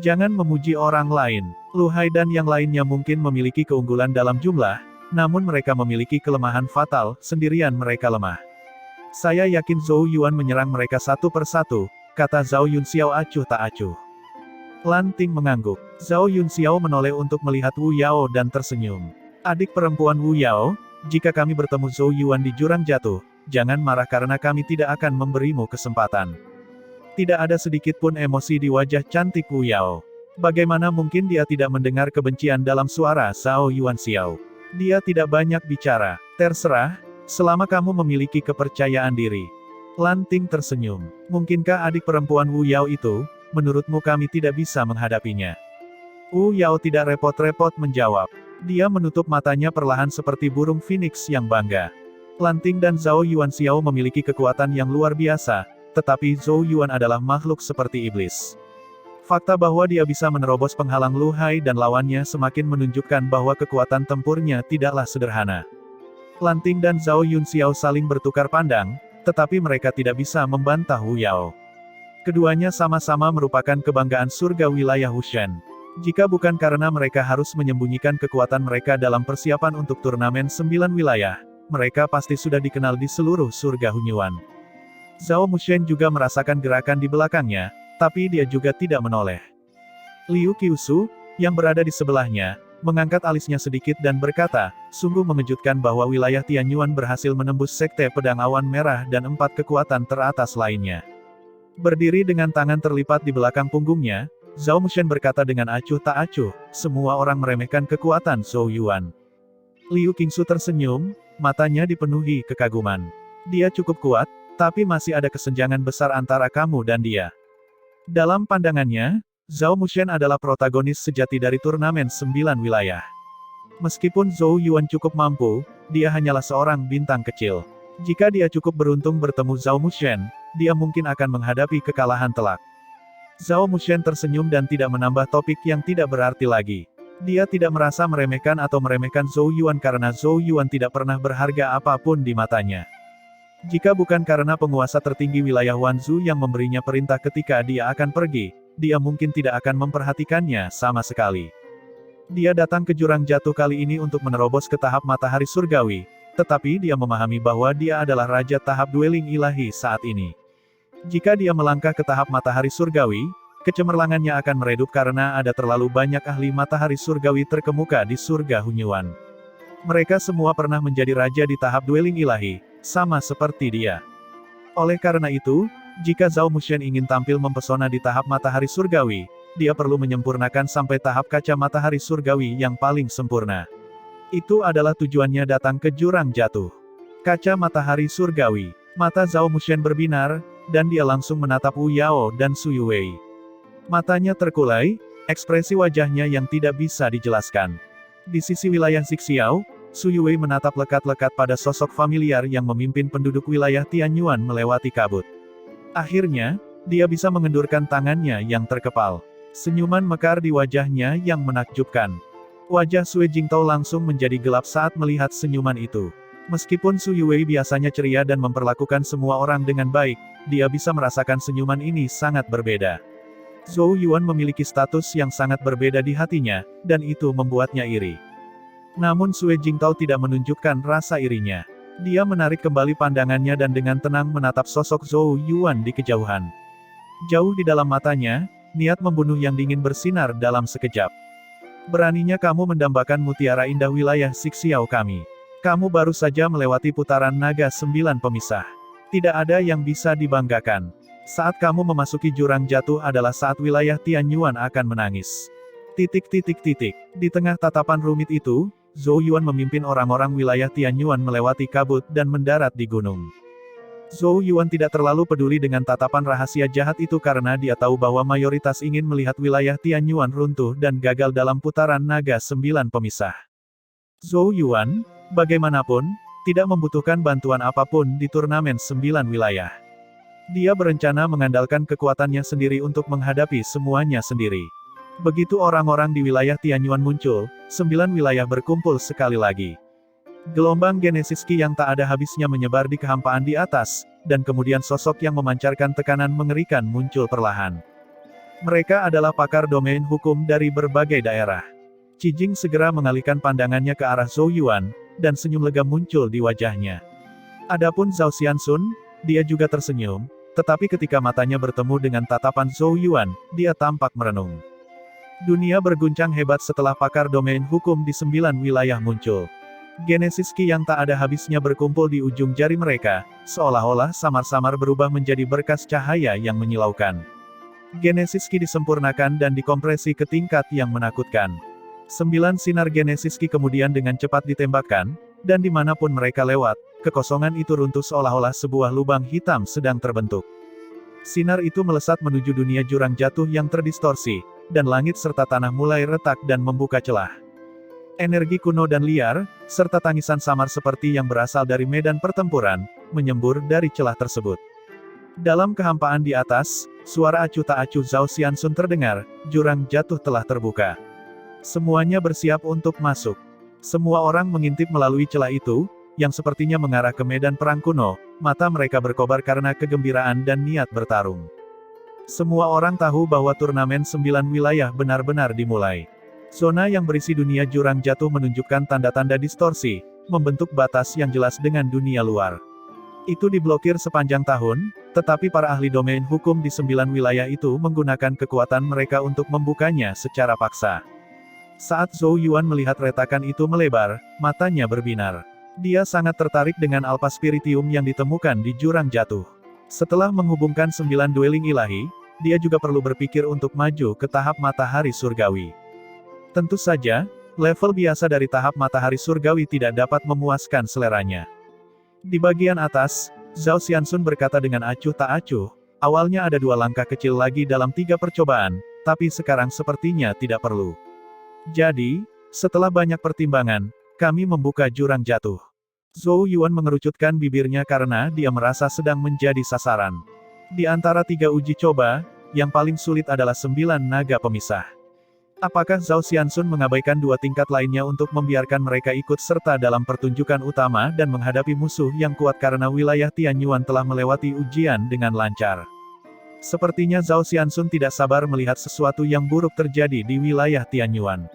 A: Jangan memuji orang lain. Lu Hai dan yang lainnya mungkin memiliki keunggulan dalam jumlah, namun mereka memiliki kelemahan fatal, sendirian mereka lemah. Saya yakin Zhou Yuan menyerang mereka satu persatu, kata Zhao Yun Xiao acuh tak acuh. Lanting mengangguk. Zhao Yun Xiao menoleh untuk melihat Wu Yao dan tersenyum. Adik perempuan Wu Yao, jika kami bertemu Zhou Yuan di jurang jatuh, jangan marah karena kami tidak akan memberimu kesempatan. Tidak ada sedikit pun emosi di wajah cantik Wu Yao. Bagaimana mungkin dia tidak mendengar kebencian dalam suara Zhao Yuanxiao? Dia tidak banyak bicara. Terserah, selama kamu memiliki kepercayaan diri. Lan Ting tersenyum. Mungkinkah adik perempuan Wu Yao itu, menurutmu kami tidak bisa menghadapinya? Wu Yao tidak repot-repot menjawab. Dia menutup matanya perlahan seperti burung phoenix yang bangga. Lan Ting dan Zhao Yuanxiao memiliki kekuatan yang luar biasa, tetapi Zhou Yuan adalah makhluk seperti iblis. Fakta bahwa dia bisa menerobos penghalang Lu Hai dan lawannya semakin menunjukkan bahwa kekuatan tempurnya tidaklah sederhana. Lan Ting dan Zhao Yunxiao saling bertukar pandang, tetapi mereka tidak bisa membantah Wu Yao. Keduanya sama-sama merupakan kebanggaan surga wilayah Wushan. Jika bukan karena mereka harus menyembunyikan kekuatan mereka dalam persiapan untuk turnamen 9 wilayah, mereka pasti sudah dikenal di seluruh surga Hunyuan. Zhao Mushen juga merasakan gerakan di belakangnya, tapi dia juga tidak menoleh. Liu Qiusu, yang berada di sebelahnya, mengangkat alisnya sedikit dan berkata, sungguh mengejutkan bahwa wilayah Tianyuan berhasil menembus Sekte Pedang Awan Merah dan 4 kekuatan teratas lainnya. Berdiri dengan tangan terlipat di belakang punggungnya, Zhao Mushen berkata dengan acuh tak acuh, semua orang meremehkan kekuatan Zhou Yuan. Liu Qingsu tersenyum, matanya dipenuhi kekaguman. Dia cukup kuat, tapi masih ada kesenjangan besar antara kamu dan dia. Dalam pandangannya, Zhao Mushen adalah protagonis sejati dari turnamen 9 wilayah. Meskipun Zhou Yuan cukup mampu, dia hanyalah seorang bintang kecil. Jika dia cukup beruntung bertemu Zhao Mushen, dia mungkin akan menghadapi kekalahan telak. Zhao Mushen tersenyum dan tidak menambah topik yang tidak berarti lagi. Dia tidak merasa meremehkan atau meremehkan Zhou Yuan karena Zhou Yuan tidak pernah berharga apapun di matanya. Jika bukan karena penguasa tertinggi wilayah Wanzhou yang memberinya perintah ketika dia akan pergi, dia mungkin tidak akan memperhatikannya sama sekali. Dia datang ke jurang jatuh kali ini untuk menerobos ke tahap matahari surgawi, tetapi dia memahami bahwa dia adalah raja tahap dueling ilahi saat ini. Jika dia melangkah ke tahap matahari surgawi, kecemerlangannya akan meredup karena ada terlalu banyak ahli matahari surgawi terkemuka di surga Hunyuan. Mereka semua pernah menjadi raja di tahap dueling ilahi, sama seperti dia. Oleh karena itu, jika Zhao Mushen ingin tampil mempesona di tahap matahari surgawi, dia perlu menyempurnakan sampai tahap kaca matahari surgawi yang paling sempurna. Itu adalah tujuannya datang ke jurang jatuh. Kaca matahari surgawi. Mata Zhao Mushen berbinar, dan dia langsung menatap Wu Yao dan Su Yuwei. Matanya terkulai, ekspresi wajahnya yang tidak bisa dijelaskan. Di sisi wilayah Zixiao, Su Yuwei menatap lekat-lekat pada sosok familiar yang memimpin penduduk wilayah Tianyuan melewati kabut. Akhirnya, dia bisa mengendurkan tangannya yang terkepal. Senyuman mekar di wajahnya yang menakjubkan. Wajah Sui Jingtao langsung menjadi gelap saat melihat senyuman itu. Meskipun Su Yuwei biasanya ceria dan memperlakukan semua orang dengan baik, dia bisa merasakan senyuman ini sangat berbeda. Zhou Yuan memiliki status yang sangat berbeda di hatinya, dan itu membuatnya iri. Namun Sui Jingtao tidak menunjukkan rasa irinya. Dia menarik kembali pandangannya dan dengan tenang menatap sosok Zhou Yuan di kejauhan. Jauh di dalam matanya, niat membunuh yang dingin bersinar dalam sekejap. Beraninya kamu mendambakan mutiara indah wilayah Zixiao kami. Kamu baru saja melewati putaran naga 9 pemisah. Tidak ada yang bisa dibanggakan. Saat kamu memasuki jurang jatuh adalah saat wilayah Tianyuan akan menangis. Di tengah tatapan rumit itu, Zhou Yuan memimpin orang-orang wilayah Tianyuan melewati kabut dan mendarat di gunung. Zhou Yuan tidak terlalu peduli dengan tatapan rahasia jahat itu karena dia tahu bahwa mayoritas ingin melihat wilayah Tianyuan runtuh dan gagal dalam putaran naga 9 pemisah. Zhou Yuan, bagaimanapun, tidak membutuhkan bantuan apapun di turnamen 9 wilayah. Dia berencana mengandalkan kekuatannya sendiri untuk menghadapi semuanya sendiri. Begitu orang-orang di wilayah Tianyuan muncul, 9 wilayah berkumpul sekali lagi. Gelombang Genesis Qi yang tak ada habisnya menyebar di kehampaan di atas, dan kemudian sosok yang memancarkan tekanan mengerikan muncul perlahan. Mereka adalah pakar domain hukum dari berbagai daerah. Qi Jing segera mengalihkan pandangannya ke arah Zhou Yuan, dan senyum lega muncul di wajahnya. Adapun Zhao Xianxun, dia juga tersenyum, tetapi ketika matanya bertemu dengan tatapan Zhou Yuan, dia tampak merenung. Dunia berguncang hebat setelah pakar domain hukum di 9 wilayah muncul. Genesis Ki yang tak ada habisnya berkumpul di ujung jari mereka, seolah-olah samar-samar berubah menjadi berkas cahaya yang menyilaukan. Genesis Ki disempurnakan dan dikompresi ke tingkat yang menakutkan. 9 sinar Genesis Ki kemudian dengan cepat ditembakkan, dan dimanapun mereka lewat, kekosongan itu runtuh seolah-olah sebuah lubang hitam sedang terbentuk. Sinar itu melesat menuju dunia jurang jatuh yang terdistorsi, dan langit serta tanah mulai retak dan membuka celah. Energi kuno dan liar, serta tangisan samar seperti yang berasal dari medan pertempuran, menyembur dari celah tersebut. Dalam kehampaan di atas, suara acuh tak acuh Zhao Xianxun terdengar, jurang jatuh telah terbuka. Semuanya bersiap untuk masuk. Semua orang mengintip melalui celah itu, yang sepertinya mengarah ke medan perang kuno, mata mereka berkobar karena kegembiraan dan niat bertarung. Semua orang tahu bahwa turnamen 9 wilayah benar-benar dimulai. Zona yang berisi dunia jurang jatuh menunjukkan tanda-tanda distorsi, membentuk batas yang jelas dengan dunia luar. Itu diblokir sepanjang tahun, tetapi para ahli domain hukum di 9 wilayah itu menggunakan kekuatan mereka untuk membukanya secara paksa. Saat Zhou Yuan melihat retakan itu melebar, matanya berbinar. Dia sangat tertarik dengan Alpha Spiritium yang ditemukan di jurang jatuh. Setelah menghubungkan 9 dueling ilahi, dia juga perlu berpikir untuk maju ke tahap matahari surgawi. Tentu saja, level biasa dari tahap matahari surgawi tidak dapat memuaskan seleranya. Di bagian atas, Zhao Xianxun berkata dengan acuh tak acuh, awalnya ada 2 langkah kecil lagi dalam 3 percobaan, tapi sekarang sepertinya tidak perlu. Jadi, setelah banyak pertimbangan, kami membuka jurang jatuh. Zhou Yuan mengerucutkan bibirnya karena dia merasa sedang menjadi sasaran. Di antara 3 uji coba, yang paling sulit adalah 9 naga pemisah. Apakah Zhao Xianxun mengabaikan 2 tingkat lainnya untuk membiarkan mereka ikut serta dalam pertunjukan utama dan menghadapi musuh yang kuat karena wilayah Tianyuan telah melewati ujian dengan lancar? Sepertinya Zhao Xianxun tidak sabar melihat sesuatu yang buruk terjadi di wilayah Tianyuan.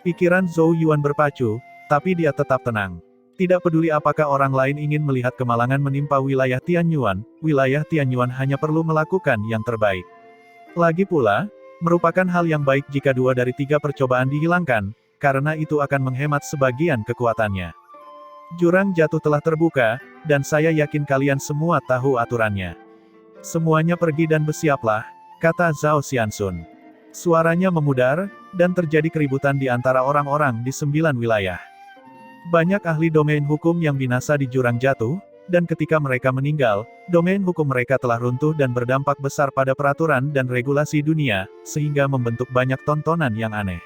A: Pikiran Zhou Yuan berpacu, tapi dia tetap tenang. Tidak peduli apakah orang lain ingin melihat kemalangan menimpa wilayah Tianyuan hanya perlu melakukan yang terbaik. Lagi pula, merupakan hal yang baik jika 2 dari 3 percobaan dihilangkan, karena itu akan menghemat sebagian kekuatannya. Jurang jatuh telah terbuka, dan saya yakin kalian semua tahu aturannya. Semuanya pergi dan bersiaplah, kata Zhao Xianxun. Suaranya memudar, dan terjadi keributan di antara orang-orang di 9 wilayah. Banyak ahli domain hukum yang binasa di jurang jatuh, dan ketika mereka meninggal, domain hukum mereka telah runtuh dan berdampak besar pada peraturan dan regulasi dunia, sehingga membentuk banyak tontonan yang aneh.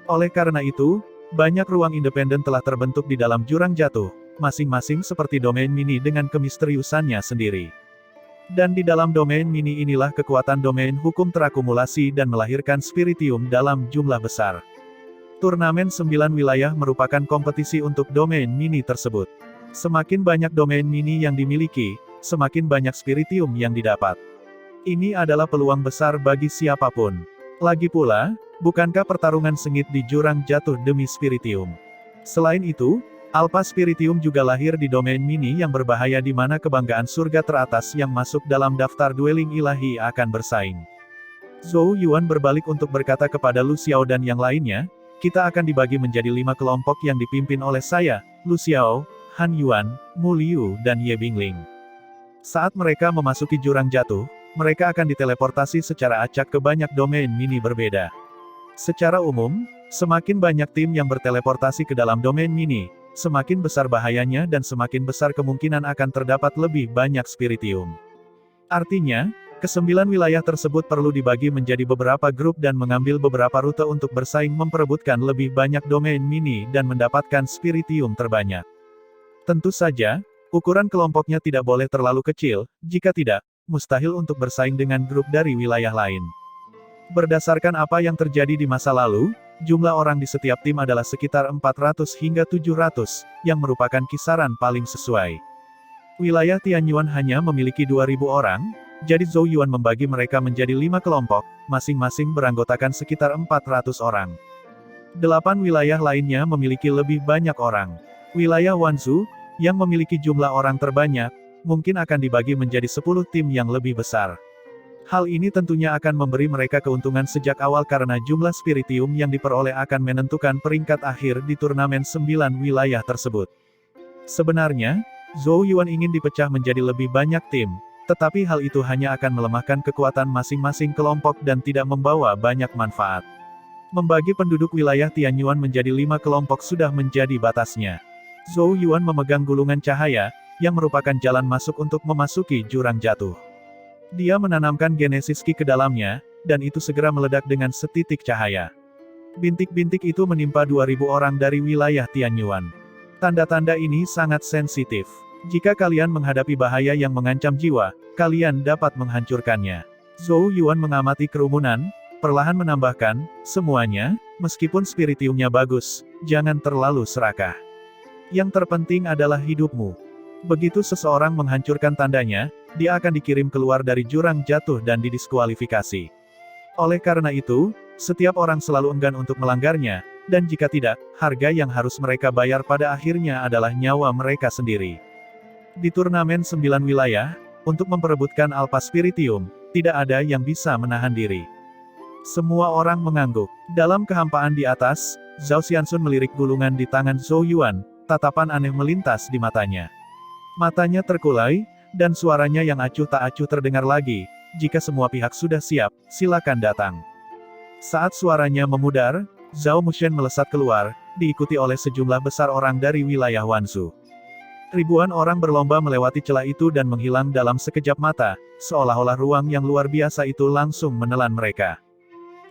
A: Oleh karena itu, banyak ruang independen telah terbentuk di dalam jurang jatuh, masing-masing seperti domain mini dengan kemisteriusannya sendiri. Dan di dalam domain mini inilah kekuatan domain hukum terakumulasi dan melahirkan spiritium dalam jumlah besar. Turnamen 9 wilayah merupakan kompetisi untuk domain mini tersebut. Semakin banyak domain mini yang dimiliki, semakin banyak spiritium yang didapat. Ini adalah peluang besar bagi siapapun. Lagi pula, bukankah pertarungan sengit di jurang jatuh demi spiritium? Selain itu, Alpha Spiritium juga lahir di domain mini yang berbahaya di mana kebanggaan surga teratas yang masuk dalam daftar dueling ilahi akan bersaing. Zhou Yuan berbalik untuk berkata kepada Lu Xiao dan yang lainnya, kita akan dibagi menjadi 5 kelompok yang dipimpin oleh saya, Lu Xiao, Han Yuan, Mu Liu dan Ye Bingling. Saat mereka memasuki jurang jatuh, mereka akan diteleportasi secara acak ke banyak domain mini berbeda. Secara umum, semakin banyak tim yang berteleportasi ke dalam domain mini, semakin besar bahayanya dan semakin besar kemungkinan akan terdapat lebih banyak spiritium. Artinya, ke-9 wilayah tersebut perlu dibagi menjadi beberapa grup dan mengambil beberapa rute untuk bersaing memperebutkan lebih banyak domain mini dan mendapatkan spiritium terbanyak. Tentu saja, ukuran kelompoknya tidak boleh terlalu kecil, jika tidak, mustahil untuk bersaing dengan grup dari wilayah lain. Berdasarkan apa yang terjadi di masa lalu, jumlah orang di setiap tim adalah sekitar 400 hingga 700, yang merupakan kisaran paling sesuai. Wilayah Tianyuan hanya memiliki 2000 orang, jadi Zhou Yuan membagi mereka menjadi 5 kelompok, masing-masing beranggotakan sekitar 400 orang. 8 wilayah lainnya memiliki lebih banyak orang. Wilayah Wanzhou, yang memiliki jumlah orang terbanyak, mungkin akan dibagi menjadi 10 tim yang lebih besar. Hal ini tentunya akan memberi mereka keuntungan sejak awal karena jumlah spiritium yang diperoleh akan menentukan peringkat akhir di turnamen 9 wilayah tersebut. Sebenarnya, Zhou Yuan ingin dipecah menjadi lebih banyak tim, tetapi hal itu hanya akan melemahkan kekuatan masing-masing kelompok dan tidak membawa banyak manfaat. Membagi penduduk wilayah Tianyuan menjadi 5 kelompok sudah menjadi batasnya. Zhou Yuan memegang gulungan cahaya, yang merupakan jalan masuk untuk memasuki jurang jatuh. Dia menanamkan Genesis Ki ke dalamnya, dan itu segera meledak dengan setitik cahaya. Bintik-bintik itu menimpa 2000 orang dari wilayah Tianyuan. Tanda-tanda ini sangat sensitif. Jika kalian menghadapi bahaya yang mengancam jiwa, kalian dapat menghancurkannya. Zhou Yuan mengamati kerumunan, perlahan menambahkan, semuanya, meskipun spiritiumnya bagus, jangan terlalu serakah. Yang terpenting adalah hidupmu. Begitu seseorang menghancurkan tandanya, dia akan dikirim keluar dari jurang jatuh dan didiskualifikasi. Oleh karena itu, setiap orang selalu enggan untuk melanggarnya, dan jika tidak, harga yang harus mereka bayar pada akhirnya adalah nyawa mereka sendiri. Di turnamen 9 wilayah, untuk memperebutkan Alpha Spiritium, tidak ada yang bisa menahan diri. Semua orang mengangguk. Dalam kehampaan di atas, Zhao Xianxun melirik gulungan di tangan Zhou Yuan, tatapan aneh melintas di matanya. Matanya terkulai, dan suaranya yang acuh tak acuh terdengar lagi, jika semua pihak sudah siap, silakan datang. Saat suaranya memudar, Zhao Mushen melesat keluar, diikuti oleh sejumlah besar orang dari wilayah Wanzhou. Ribuan orang berlomba melewati celah itu dan menghilang dalam sekejap mata, seolah-olah ruang yang luar biasa itu langsung menelan mereka.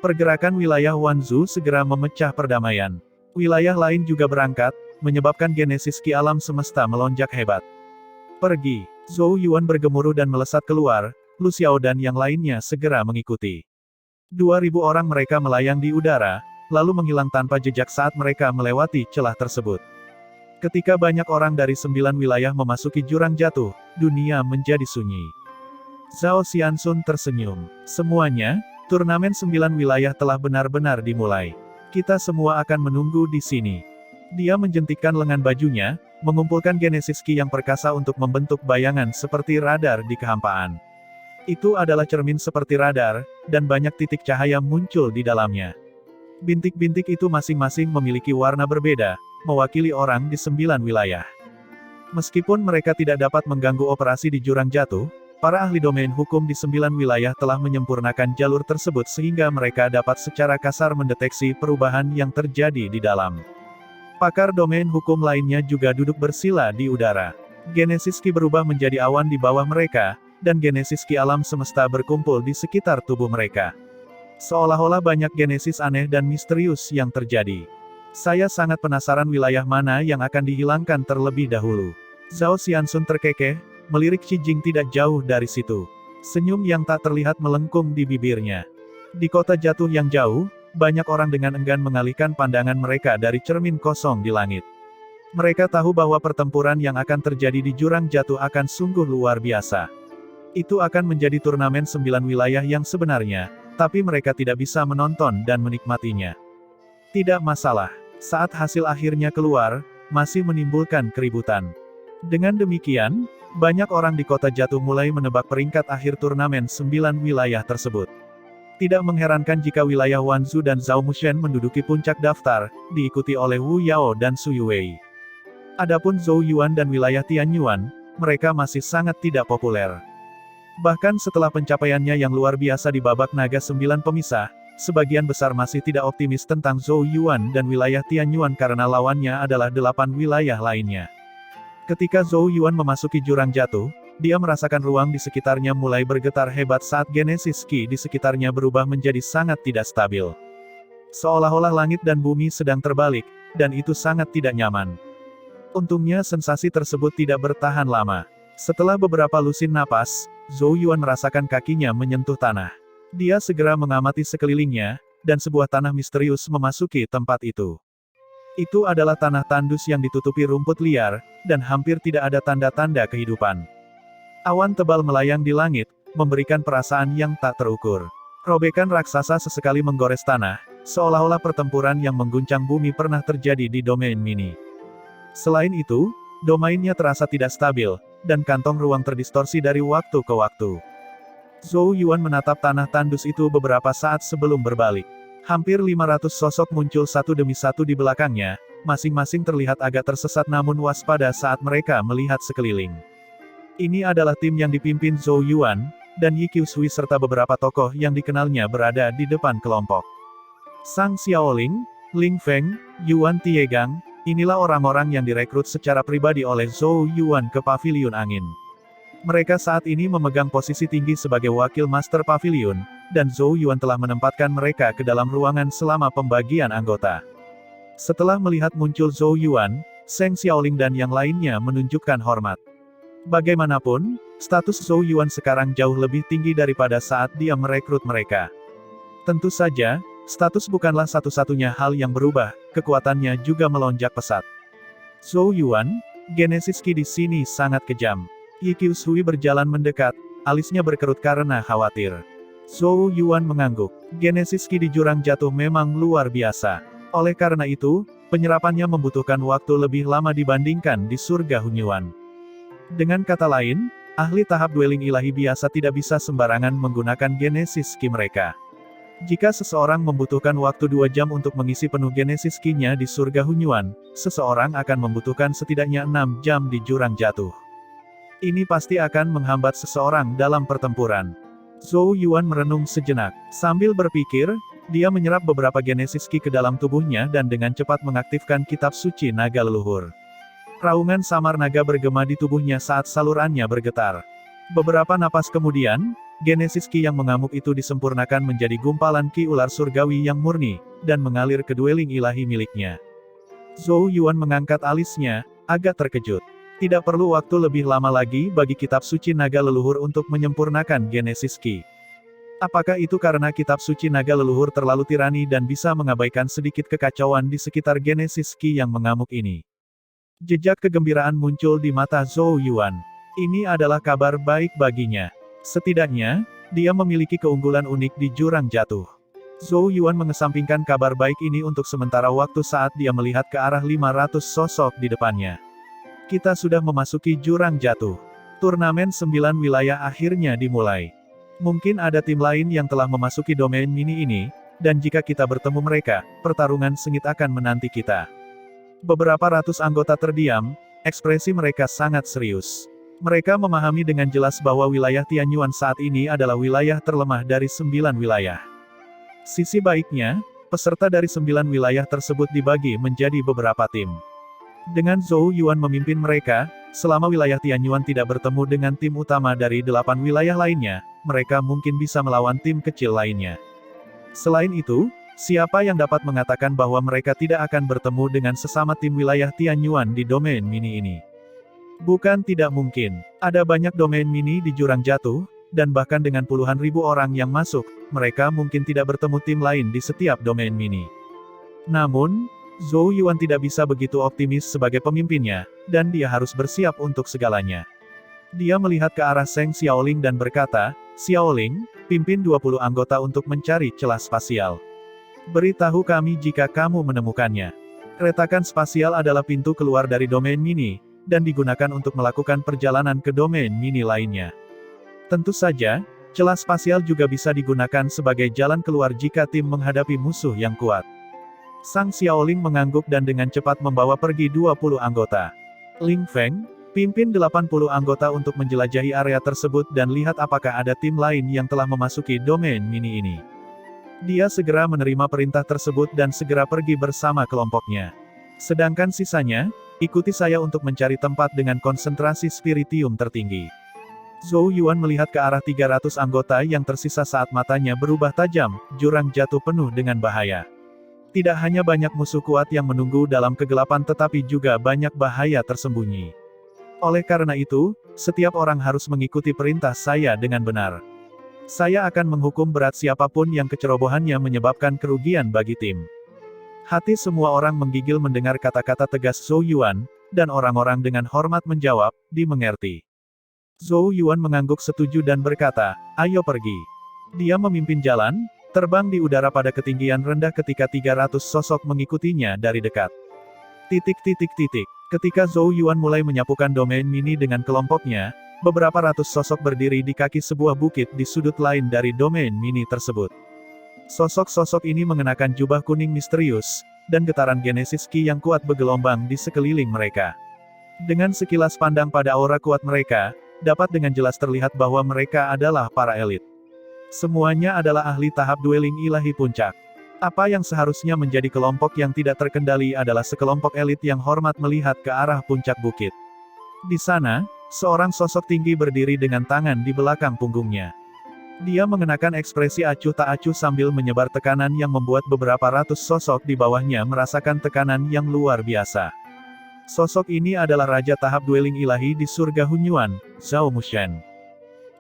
A: Pergerakan wilayah Wanzhou segera memecah perdamaian. Wilayah lain juga berangkat, menyebabkan Genesis Ki alam semesta melonjak hebat. Pergi. Zhou Yuan bergemuruh dan melesat keluar, Lu Xiao dan yang lainnya segera mengikuti. 2000 orang mereka melayang di udara, lalu menghilang tanpa jejak saat mereka melewati celah tersebut. Ketika banyak orang dari 9 wilayah memasuki jurang jatuh, dunia menjadi sunyi. Zhao Xianxun tersenyum. Semuanya, turnamen 9 wilayah telah benar-benar dimulai. Kita semua akan menunggu di sini. Dia menjentikkan lengan bajunya, mengumpulkan Genesis Ki yang perkasa untuk membentuk bayangan seperti radar di kehampaan. Itu adalah cermin seperti radar, dan banyak titik cahaya muncul di dalamnya. Bintik-bintik itu masing-masing memiliki warna berbeda, mewakili orang di 9 wilayah. Meskipun mereka tidak dapat mengganggu operasi di jurang jatuh, para ahli domain hukum di 9 wilayah telah menyempurnakan jalur tersebut sehingga mereka dapat secara kasar mendeteksi perubahan yang terjadi di dalam. Pakar domain hukum lainnya juga duduk bersila di udara. Genesis Ki berubah menjadi awan di bawah mereka, dan Genesis Ki alam semesta berkumpul di sekitar tubuh mereka. Seolah-olah banyak Genesis aneh dan misterius yang terjadi. Saya sangat penasaran wilayah mana yang akan dihilangkan terlebih dahulu. Zhao Xianxun terkekeh, melirik Qi Jing tidak jauh dari situ. Senyum yang tak terlihat melengkung di bibirnya. Di kota jatuh yang jauh, banyak orang dengan enggan mengalihkan pandangan mereka dari cermin kosong di langit. Mereka tahu bahwa pertempuran yang akan terjadi di jurang jatuh akan sungguh luar biasa. Itu akan menjadi turnamen 9 wilayah yang sebenarnya, tapi mereka tidak bisa menonton dan menikmatinya. Tidak masalah, saat hasil akhirnya keluar, masih menimbulkan keributan. Dengan demikian, banyak orang di kota jatuh mulai menebak peringkat akhir turnamen 9 wilayah tersebut. Tidak mengherankan jika wilayah Wanzhou dan Zhao Mushen menduduki puncak daftar, diikuti oleh Wu Yao dan Su Yuwei. Adapun Zhou Yuan dan wilayah Tianyuan, mereka masih sangat tidak populer. Bahkan setelah pencapaiannya yang luar biasa di babak naga 9 pemisah, sebagian besar masih tidak optimis tentang Zhou Yuan dan wilayah Tianyuan karena lawannya adalah 8 wilayah lainnya. Ketika Zhou Yuan memasuki jurang jatuh, dia merasakan ruang di sekitarnya mulai bergetar hebat saat Genesis Ki di sekitarnya berubah menjadi sangat tidak stabil. Seolah-olah langit dan bumi sedang terbalik, dan itu sangat tidak nyaman. Untungnya sensasi tersebut tidak bertahan lama. Setelah beberapa lusin napas, Zhou Yuan merasakan kakinya menyentuh tanah. Dia segera mengamati sekelilingnya, dan sebuah tanah misterius memasuki tempat itu. Itu adalah tanah tandus yang ditutupi rumput liar, dan hampir tidak ada tanda-tanda kehidupan. Awan tebal melayang di langit, memberikan perasaan yang tak terukur. Robekan raksasa sesekali menggores tanah, seolah-olah pertempuran yang mengguncang bumi pernah terjadi di domain mini. Selain itu, domainnya terasa tidak stabil, dan kantong ruang terdistorsi dari waktu ke waktu. Zhou Yuan menatap tanah tandus itu beberapa saat sebelum berbalik. Hampir 500 sosok muncul satu demi satu di belakangnya, masing-masing terlihat agak tersesat namun waspada saat mereka melihat sekeliling. Ini adalah tim yang dipimpin Zhou Yuan, dan Yi Qiushui serta beberapa tokoh yang dikenalnya berada di depan kelompok. Sang Xiaoling, Ling Feng, Yuan Tiegang, inilah orang-orang yang direkrut secara pribadi oleh Zhou Yuan ke Paviliun Angin. Mereka saat ini memegang posisi tinggi sebagai wakil Master Pavilion, dan Zhou Yuan telah menempatkan mereka ke dalam ruangan selama pembagian anggota. Setelah melihat muncul Zhou Yuan, Seng Xiaoling dan yang lainnya menunjukkan hormat. Bagaimanapun, status Zhou Yuan sekarang jauh lebih tinggi daripada saat dia merekrut mereka. Tentu saja, status bukanlah satu-satunya hal yang berubah, kekuatannya juga melonjak pesat. Zhou Yuan, Genesis Ki di sini sangat kejam. Yi Qiushui berjalan mendekat, alisnya berkerut karena khawatir. Zhou Yuan mengangguk. Genesis Ki di jurang jatuh memang luar biasa. Oleh karena itu, penyerapannya membutuhkan waktu lebih lama dibandingkan di surga Hunyuan. Dengan kata lain, ahli tahap dueling ilahi biasa tidak bisa sembarangan menggunakan Genesis Ki mereka. Jika seseorang membutuhkan waktu 2 jam untuk mengisi penuh Genesis Ki-nya di surga Hunyuan, seseorang akan membutuhkan setidaknya 6 jam di jurang jatuh. Ini pasti akan menghambat seseorang dalam pertempuran. Zhou Yuan merenung sejenak. Sambil berpikir, dia menyerap beberapa Genesis Ki ke dalam tubuhnya dan dengan cepat mengaktifkan kitab suci naga leluhur. Raungan samar naga bergema di tubuhnya saat salurannya bergetar. Beberapa napas kemudian, Genesis Ki yang mengamuk itu disempurnakan menjadi gumpalan Ki ular surgawi yang murni, dan mengalir ke dueling ilahi miliknya. Zhou Yuan mengangkat alisnya, agak terkejut. Tidak perlu waktu lebih lama lagi bagi kitab suci naga leluhur untuk menyempurnakan Genesis Ki. Apakah itu karena kitab suci naga leluhur terlalu tirani dan bisa mengabaikan sedikit kekacauan di sekitar Genesis Ki yang mengamuk ini? Jejak kegembiraan muncul di mata Zhou Yuan. Ini adalah kabar baik baginya. Setidaknya, dia memiliki keunggulan unik di jurang jatuh. Zhou Yuan mengesampingkan kabar baik ini untuk sementara waktu saat dia melihat ke arah 500 sosok di depannya. Kita sudah memasuki jurang jatuh. Turnamen 9 wilayah akhirnya dimulai. Mungkin ada tim lain yang telah memasuki domain mini ini, dan jika kita bertemu mereka, pertarungan sengit akan menanti kita. Beberapa ratus anggota terdiam, ekspresi mereka sangat serius. Mereka memahami dengan jelas bahwa wilayah Tianyuan saat ini adalah wilayah terlemah dari 9 wilayah. Sisi baiknya, peserta dari 9 wilayah tersebut dibagi menjadi beberapa tim. Dengan Zhou Yuan memimpin mereka, selama wilayah Tianyuan tidak bertemu dengan tim utama dari 8 wilayah lainnya, mereka mungkin bisa melawan tim kecil lainnya. Selain itu, siapa yang dapat mengatakan bahwa mereka tidak akan bertemu dengan sesama tim wilayah Tianyuan di domain mini ini? Bukan tidak mungkin. Ada banyak domain mini di jurang jatuh, dan bahkan dengan puluhan ribu orang yang masuk, mereka mungkin tidak bertemu tim lain di setiap domain mini. Namun, Zhou Yuan tidak bisa begitu optimis sebagai pemimpinnya, dan dia harus bersiap untuk segalanya. Dia melihat ke arah Seng Xiaoling dan berkata, "Xiaoling, pimpin 20 anggota untuk mencari celah spasial. Beritahu kami jika kamu menemukannya." Retakan spasial adalah pintu keluar dari domain mini, dan digunakan untuk melakukan perjalanan ke domain mini lainnya. Tentu saja, celah spasial juga bisa digunakan sebagai jalan keluar jika tim menghadapi musuh yang kuat. Sang Xiaoling mengangguk dan dengan cepat membawa pergi 20 anggota. Ling Feng, pimpin 80 anggota untuk menjelajahi area tersebut dan lihat apakah ada tim lain yang telah memasuki domain mini ini. Dia segera menerima perintah tersebut dan segera pergi bersama kelompoknya. Sedangkan sisanya, ikuti saya untuk mencari tempat dengan konsentrasi spiritium tertinggi. Zhou Yuan melihat ke arah 300 anggota yang tersisa saat matanya berubah tajam, jurang jatuh penuh dengan bahaya. Tidak hanya banyak musuh kuat yang menunggu dalam kegelapan tetapi juga banyak bahaya tersembunyi. Oleh karena itu, setiap orang harus mengikuti perintah saya dengan benar. Saya akan menghukum berat siapapun yang kecerobohannya menyebabkan kerugian bagi tim. Hati semua orang menggigil mendengar kata-kata tegas Zhou Yuan, dan orang-orang dengan hormat menjawab, dimengerti. Zhou Yuan mengangguk setuju dan berkata, "Ayo pergi." Dia memimpin jalan, terbang di udara pada ketinggian rendah ketika 300 sosok mengikutinya dari dekat. Ketika Zhou Yuan mulai menyapukan domain mini dengan kelompoknya, Beberapa ratus sosok berdiri di kaki sebuah bukit di sudut lain dari domain mini tersebut. Sosok-sosok ini mengenakan jubah kuning misterius, dan getaran Genesis Ki yang kuat bergelombang di sekeliling mereka. Dengan sekilas pandang pada aura kuat mereka, dapat dengan jelas terlihat bahwa mereka adalah para elit. Semuanya adalah ahli tahap dueling ilahi puncak. Apa yang seharusnya menjadi kelompok yang tidak terkendali adalah sekelompok elit yang hormat melihat ke arah puncak bukit. Di sana, seorang sosok tinggi berdiri dengan tangan di belakang punggungnya. Dia mengenakan ekspresi acuh tak acuh sambil menyebar tekanan yang membuat beberapa ratus sosok di bawahnya merasakan tekanan yang luar biasa. Sosok ini adalah Raja tahap dueling ilahi di surga Hunyuan, Zhao Mushen.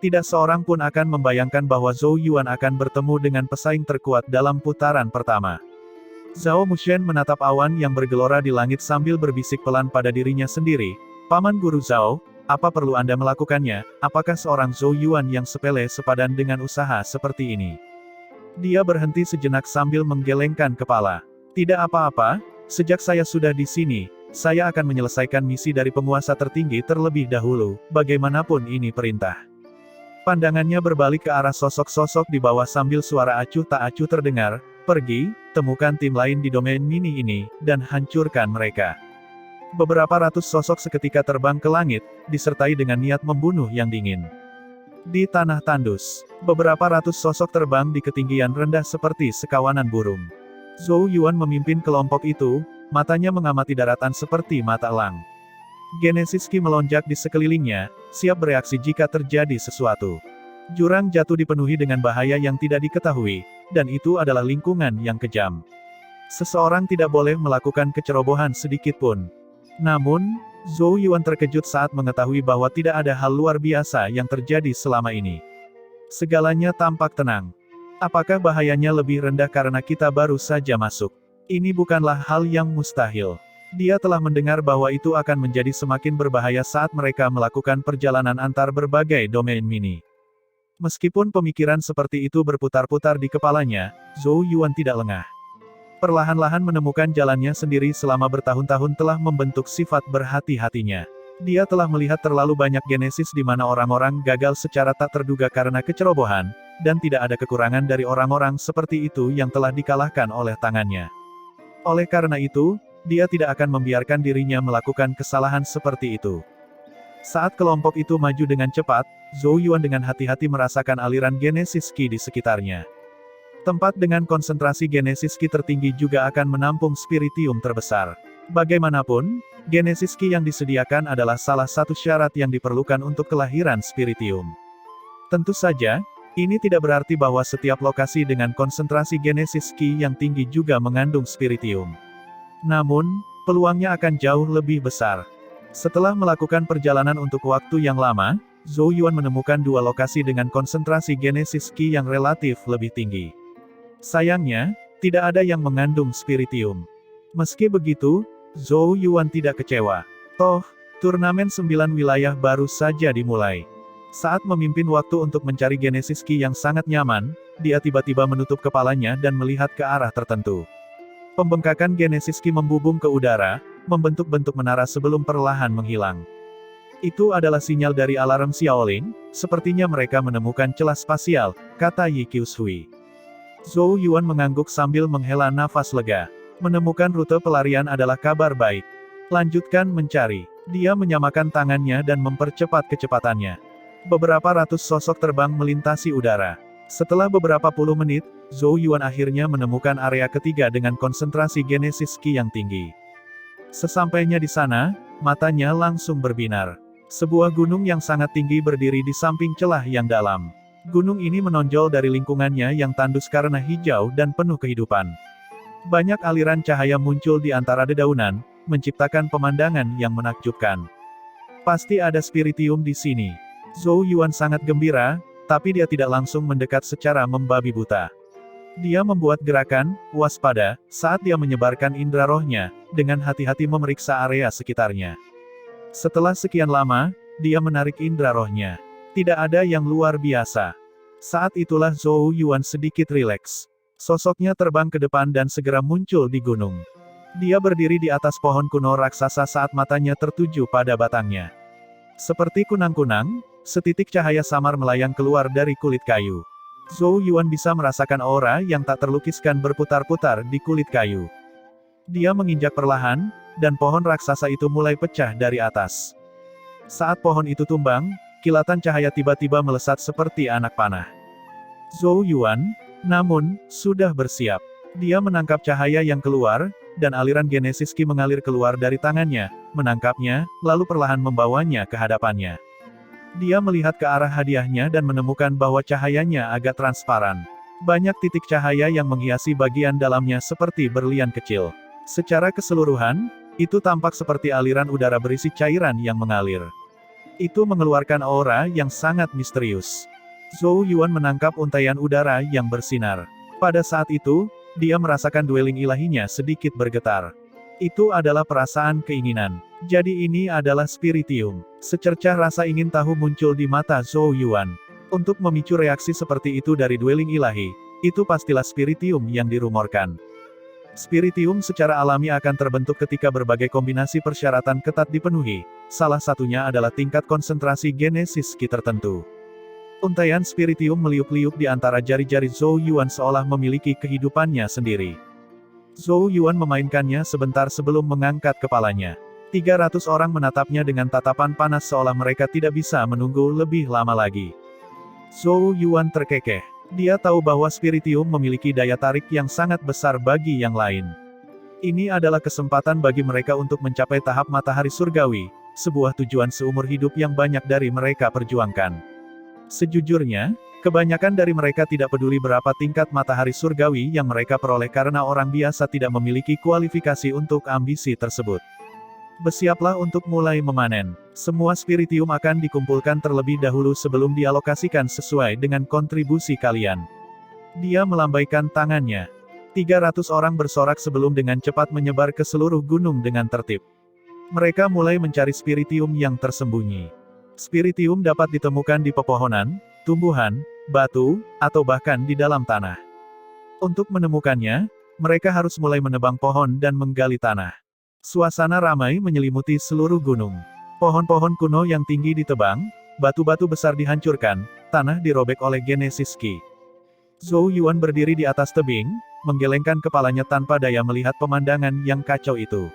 A: Tidak seorang pun akan membayangkan bahwa Zhou Yuan akan bertemu dengan pesaing terkuat dalam putaran pertama. Zhao Mushen menatap awan yang bergelora di langit sambil berbisik pelan pada dirinya sendiri, "Paman Guru Zhao, apa perlu Anda melakukannya? Apakah seorang Zhou Yuan yang sepele sepadan dengan usaha seperti ini?" Dia berhenti sejenak sambil menggelengkan kepala. "Tidak apa-apa, sejak saya sudah di sini, saya akan menyelesaikan misi dari penguasa tertinggi terlebih dahulu, bagaimanapun ini perintah." Pandangannya berbalik ke arah sosok-sosok di bawah sambil suara acuh tak acuh terdengar, "Pergi, temukan tim lain di domain mini ini, dan hancurkan mereka." Beberapa ratus sosok seketika terbang ke langit, disertai dengan niat membunuh yang dingin. Di tanah tandus, beberapa ratus sosok terbang di ketinggian rendah seperti sekawanan burung. Zhou Yuan memimpin kelompok itu, matanya mengamati daratan seperti mata elang. Genesis Ki melonjak di sekelilingnya, siap bereaksi jika terjadi sesuatu. Jurang jatuh dipenuhi dengan bahaya yang tidak diketahui, dan itu adalah lingkungan yang kejam. Seseorang tidak boleh melakukan kecerobohan sedikit pun. Namun, Zhou Yuan terkejut saat mengetahui bahwa tidak ada hal luar biasa yang terjadi selama ini. Segalanya tampak tenang. Apakah bahayanya lebih rendah karena kita baru saja masuk? Ini bukanlah hal yang mustahil. Dia telah mendengar bahwa itu akan menjadi semakin berbahaya saat mereka melakukan perjalanan antar berbagai domain mini. Meskipun pemikiran seperti itu berputar-putar di kepalanya, Zhou Yuan tidak lengah. Perlahan-lahan menemukan jalannya sendiri selama bertahun-tahun telah membentuk sifat berhati-hatinya. Dia telah melihat terlalu banyak Genesis di mana orang-orang gagal secara tak terduga karena kecerobohan, dan tidak ada kekurangan dari orang-orang seperti itu yang telah dikalahkan oleh tangannya. Oleh karena itu, dia tidak akan membiarkan dirinya melakukan kesalahan seperti itu. Saat kelompok itu maju dengan cepat, Zhou Yuan dengan hati-hati merasakan aliran Genesis Ki di sekitarnya. Tempat dengan konsentrasi Genesis Ki tertinggi juga akan menampung spiritium terbesar. Bagaimanapun, Genesis Ki yang disediakan adalah salah satu syarat yang diperlukan untuk kelahiran spiritium. Tentu saja, ini tidak berarti bahwa setiap lokasi dengan konsentrasi Genesis Ki yang tinggi juga mengandung spiritium. Namun, peluangnya akan jauh lebih besar. Setelah melakukan perjalanan untuk waktu yang lama, Zhou Yuan menemukan dua lokasi dengan konsentrasi Genesis Ki yang relatif lebih tinggi. Sayangnya, tidak ada yang mengandung spiritium. Meski begitu, Zhou Yuan tidak kecewa. Toh, turnamen 9 wilayah baru saja dimulai. Saat memimpin waktu untuk mencari Genesis Ki yang sangat nyaman, dia tiba-tiba menutup kepalanya dan melihat ke arah tertentu. Pembengkakan Genesis Ki membubung ke udara, membentuk-bentuk menara sebelum perlahan menghilang. Itu adalah sinyal dari alarm Xiaoling, sepertinya mereka menemukan celah spasial, kata Yi Qiushui. Zhou Yuan mengangguk sambil menghela nafas lega. Menemukan rute pelarian adalah kabar baik. Lanjutkan mencari. Dia menyamakan tangannya dan mempercepat kecepatannya. Beberapa ratus sosok terbang melintasi udara. Setelah beberapa puluh menit, Zhou Yuan akhirnya menemukan area ketiga dengan konsentrasi Genesis Ki yang tinggi. Sesampainya di sana, matanya langsung berbinar. Sebuah gunung yang sangat tinggi berdiri di samping celah yang dalam. Gunung ini menonjol dari lingkungannya yang tandus karena hijau dan penuh kehidupan. Banyak aliran cahaya muncul di antara dedaunan, menciptakan pemandangan yang menakjubkan. Pasti ada spiritium di sini. Zhou Yuan sangat gembira, tapi dia tidak langsung mendekat secara membabi buta. Dia membuat gerakan, waspada, saat dia menyebarkan indera rohnya, dengan hati-hati memeriksa area sekitarnya. Setelah sekian lama, dia menarik indera rohnya. Tidak ada yang luar biasa. Saat itulah Zhou Yuan sedikit rileks. Sosoknya terbang ke depan dan segera muncul di gunung. Dia berdiri di atas pohon kuno raksasa saat matanya tertuju pada batangnya. Seperti kunang-kunang, Setitik cahaya samar melayang keluar dari kulit kayu. Zhou Yuan bisa merasakan aura yang tak terlukiskan berputar-putar di kulit kayu. Dia menginjak perlahan, dan pohon raksasa itu mulai pecah dari atas. Saat pohon itu tumbang, kilatan cahaya tiba-tiba melesat seperti anak panah. Zhou Yuan, namun, sudah bersiap. Dia menangkap cahaya yang keluar, dan aliran Genesis Ki mengalir keluar dari tangannya, menangkapnya, lalu perlahan membawanya ke hadapannya. Dia melihat ke arah hadiahnya dan menemukan bahwa cahayanya agak transparan. Banyak titik cahaya yang menghiasi bagian dalamnya seperti berlian kecil. Secara keseluruhan, itu tampak seperti aliran udara berisi cairan yang mengalir. Itu mengeluarkan aura yang sangat misterius. Zhou Yuan menangkap untaian udara yang bersinar. Pada saat itu, dia merasakan dwelling ilahinya sedikit bergetar. Itu adalah perasaan keinginan. Jadi ini adalah spiritium. Secercah rasa ingin tahu muncul di mata Zhou Yuan. Untuk memicu reaksi seperti itu dari dwelling ilahi, itu pastilah spiritium yang dirumorkan. Spiritium secara alami akan terbentuk ketika berbagai kombinasi persyaratan ketat dipenuhi. Salah satunya adalah tingkat konsentrasi Genesis Ki tertentu. Untaian spiritium meliuk-liuk di antara jari-jari Zhou Yuan seolah memiliki kehidupannya sendiri. Zhou Yuan memainkannya sebentar sebelum mengangkat kepalanya. 300 orang menatapnya dengan tatapan panas seolah mereka tidak bisa menunggu lebih lama lagi. Zhou Yuan terkekeh. Dia tahu bahwa spiritium memiliki daya tarik yang sangat besar bagi yang lain. Ini adalah kesempatan bagi mereka untuk mencapai tahap matahari surgawi, sebuah tujuan seumur hidup yang banyak dari mereka perjuangkan. Sejujurnya, kebanyakan dari mereka tidak peduli berapa tingkat matahari surgawi yang mereka peroleh karena orang biasa tidak memiliki kualifikasi untuk ambisi tersebut. Bersiaplah untuk mulai memanen. Semua spiritium akan dikumpulkan terlebih dahulu sebelum dialokasikan sesuai dengan kontribusi kalian. Dia melambaikan tangannya. 300 orang bersorak sebelum dengan cepat menyebar ke seluruh gunung dengan tertib. Mereka mulai mencari spiritium yang tersembunyi. Spiritium dapat ditemukan di pepohonan, tumbuhan, batu, atau bahkan di dalam tanah. Untuk menemukannya, mereka harus mulai menebang pohon dan menggali tanah. Suasana ramai menyelimuti seluruh gunung. Pohon-pohon kuno yang tinggi ditebang, batu-batu besar dihancurkan, tanah dirobek oleh Genesis Ki. Zhou Yuan berdiri di atas tebing, menggelengkan kepalanya tanpa daya melihat pemandangan yang kacau itu.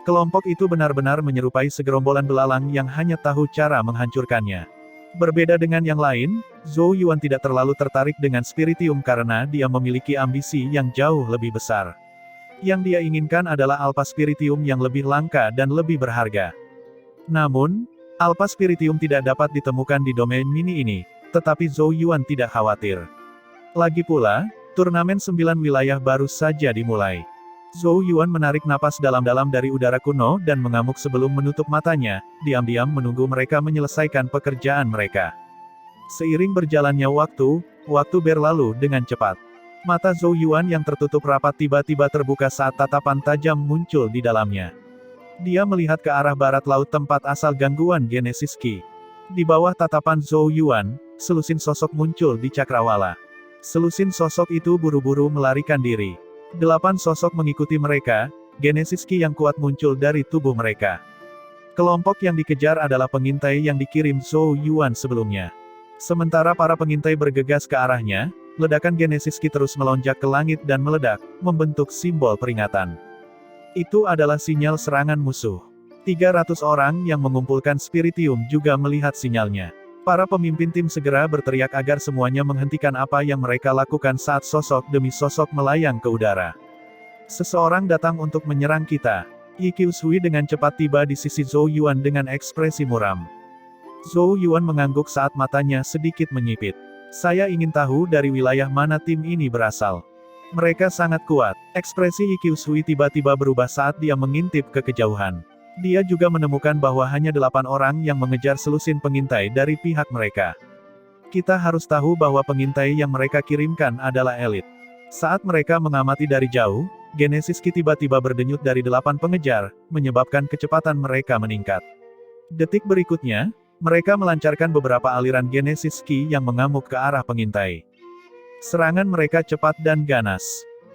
A: Kelompok itu benar-benar menyerupai segerombolan belalang yang hanya tahu cara menghancurkannya. Berbeda dengan yang lain, Zhou Yuan tidak terlalu tertarik dengan spiritium karena dia memiliki ambisi yang jauh lebih besar. Yang dia inginkan adalah alpha spiritium yang lebih langka dan lebih berharga. Namun, alpha spiritium tidak dapat ditemukan di domain mini ini, tetapi Zhou Yuan tidak khawatir. Lagi pula, turnamen 9 wilayah baru saja dimulai. Zhou Yuan menarik napas dalam-dalam dari udara kuno dan mengamuk sebelum menutup matanya, diam-diam menunggu mereka menyelesaikan pekerjaan mereka. Seiring berjalannya waktu berlalu dengan cepat. Mata Zhou Yuan yang tertutup rapat tiba-tiba terbuka saat tatapan tajam muncul di dalamnya. Dia melihat ke arah barat laut tempat asal gangguan Genesis Ki. Di bawah tatapan Zhou Yuan, selusin sosok muncul di cakrawala. Selusin sosok itu buru-buru melarikan diri. 8 sosok mengikuti mereka, Genesis Ki yang kuat muncul dari tubuh mereka. Kelompok yang dikejar adalah pengintai yang dikirim Zhou Yuan sebelumnya. Sementara para pengintai bergegas ke arahnya, ledakan Genesis Ki terus melonjak ke langit dan meledak, membentuk simbol peringatan. Itu adalah sinyal serangan musuh. 300 orang yang mengumpulkan spiritium juga melihat sinyalnya. Para pemimpin tim segera berteriak agar semuanya menghentikan apa yang mereka lakukan saat sosok demi sosok melayang ke udara. Seseorang datang untuk menyerang kita. Yi Qiushui dengan cepat tiba di sisi Zhou Yuan dengan ekspresi muram. Zhou Yuan mengangguk saat matanya sedikit menyipit. Saya ingin tahu dari wilayah mana tim ini berasal. Mereka sangat kuat. Ekspresi Yi Qiushui tiba-tiba berubah saat dia mengintip ke kejauhan. Dia juga menemukan bahwa hanya 8 orang yang mengejar selusin pengintai dari pihak mereka. Kita harus tahu bahwa pengintai yang mereka kirimkan adalah elit. Saat mereka mengamati dari jauh, Genesis Ki tiba-tiba berdenyut dari 8 pengejar, menyebabkan kecepatan mereka meningkat. Detik berikutnya, mereka melancarkan beberapa aliran Genesis Ki yang mengamuk ke arah pengintai. Serangan mereka cepat dan ganas.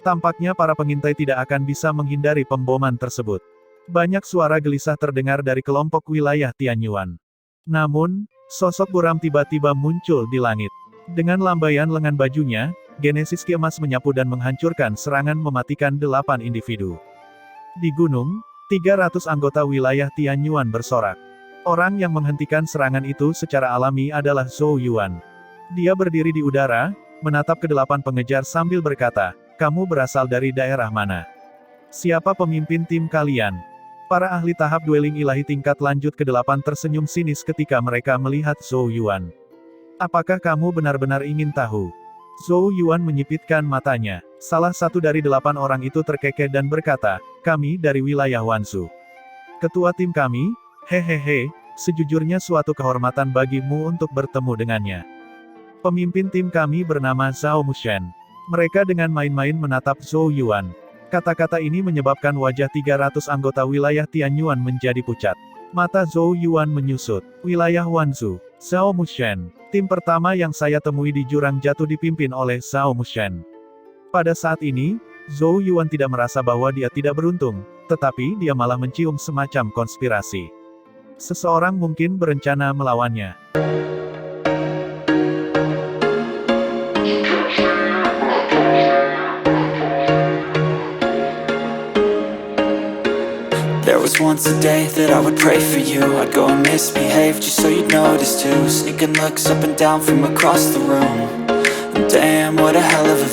A: Tampaknya para pengintai tidak akan bisa menghindari pemboman tersebut. Banyak suara gelisah terdengar dari kelompok wilayah Tianyuan. Namun, sosok buram tiba-tiba muncul di langit. Dengan lambaian lengan bajunya, Genesis Ki Emas menyapu dan menghancurkan serangan mematikan 8 individu. Di gunung, 300 anggota wilayah Tianyuan bersorak. Orang yang menghentikan serangan itu secara alami adalah Zhou Yuan. Dia berdiri di udara, menatap ke 8 pengejar sambil berkata, "Kamu berasal dari daerah mana? Siapa pemimpin tim kalian?" Para ahli tahap dueling ilahi tingkat lanjut ke-8 tersenyum sinis ketika mereka melihat Zhou Yuan. "Apakah kamu benar-benar ingin tahu?" Zhou Yuan menyipitkan matanya. Salah satu dari 8 orang itu terkekeh dan berkata, "Kami dari wilayah Wansu. Ketua tim kami, hehehe, sejujurnya suatu kehormatan bagimu untuk bertemu dengannya. Pemimpin tim kami bernama Zhao Mushen." Mereka dengan main-main menatap Zhou Yuan. Kata-kata ini menyebabkan wajah 300 anggota wilayah Tianyuan menjadi pucat. Mata Zhou Yuan menyusut. Wilayah Wanzu, Zhao Mushen. Tim pertama yang saya temui di jurang jatuh dipimpin oleh Zhao Mushen. Pada saat ini, Zhou Yuan tidak merasa bahwa dia tidak beruntung, tetapi dia malah mencium semacam konspirasi. Seseorang mungkin berencana melawannya.
B: There was once a day that I would pray for you. I'd go and misbehave just so you'd notice too. Sneaking looks up and down from across the room. And damn, what a hell of a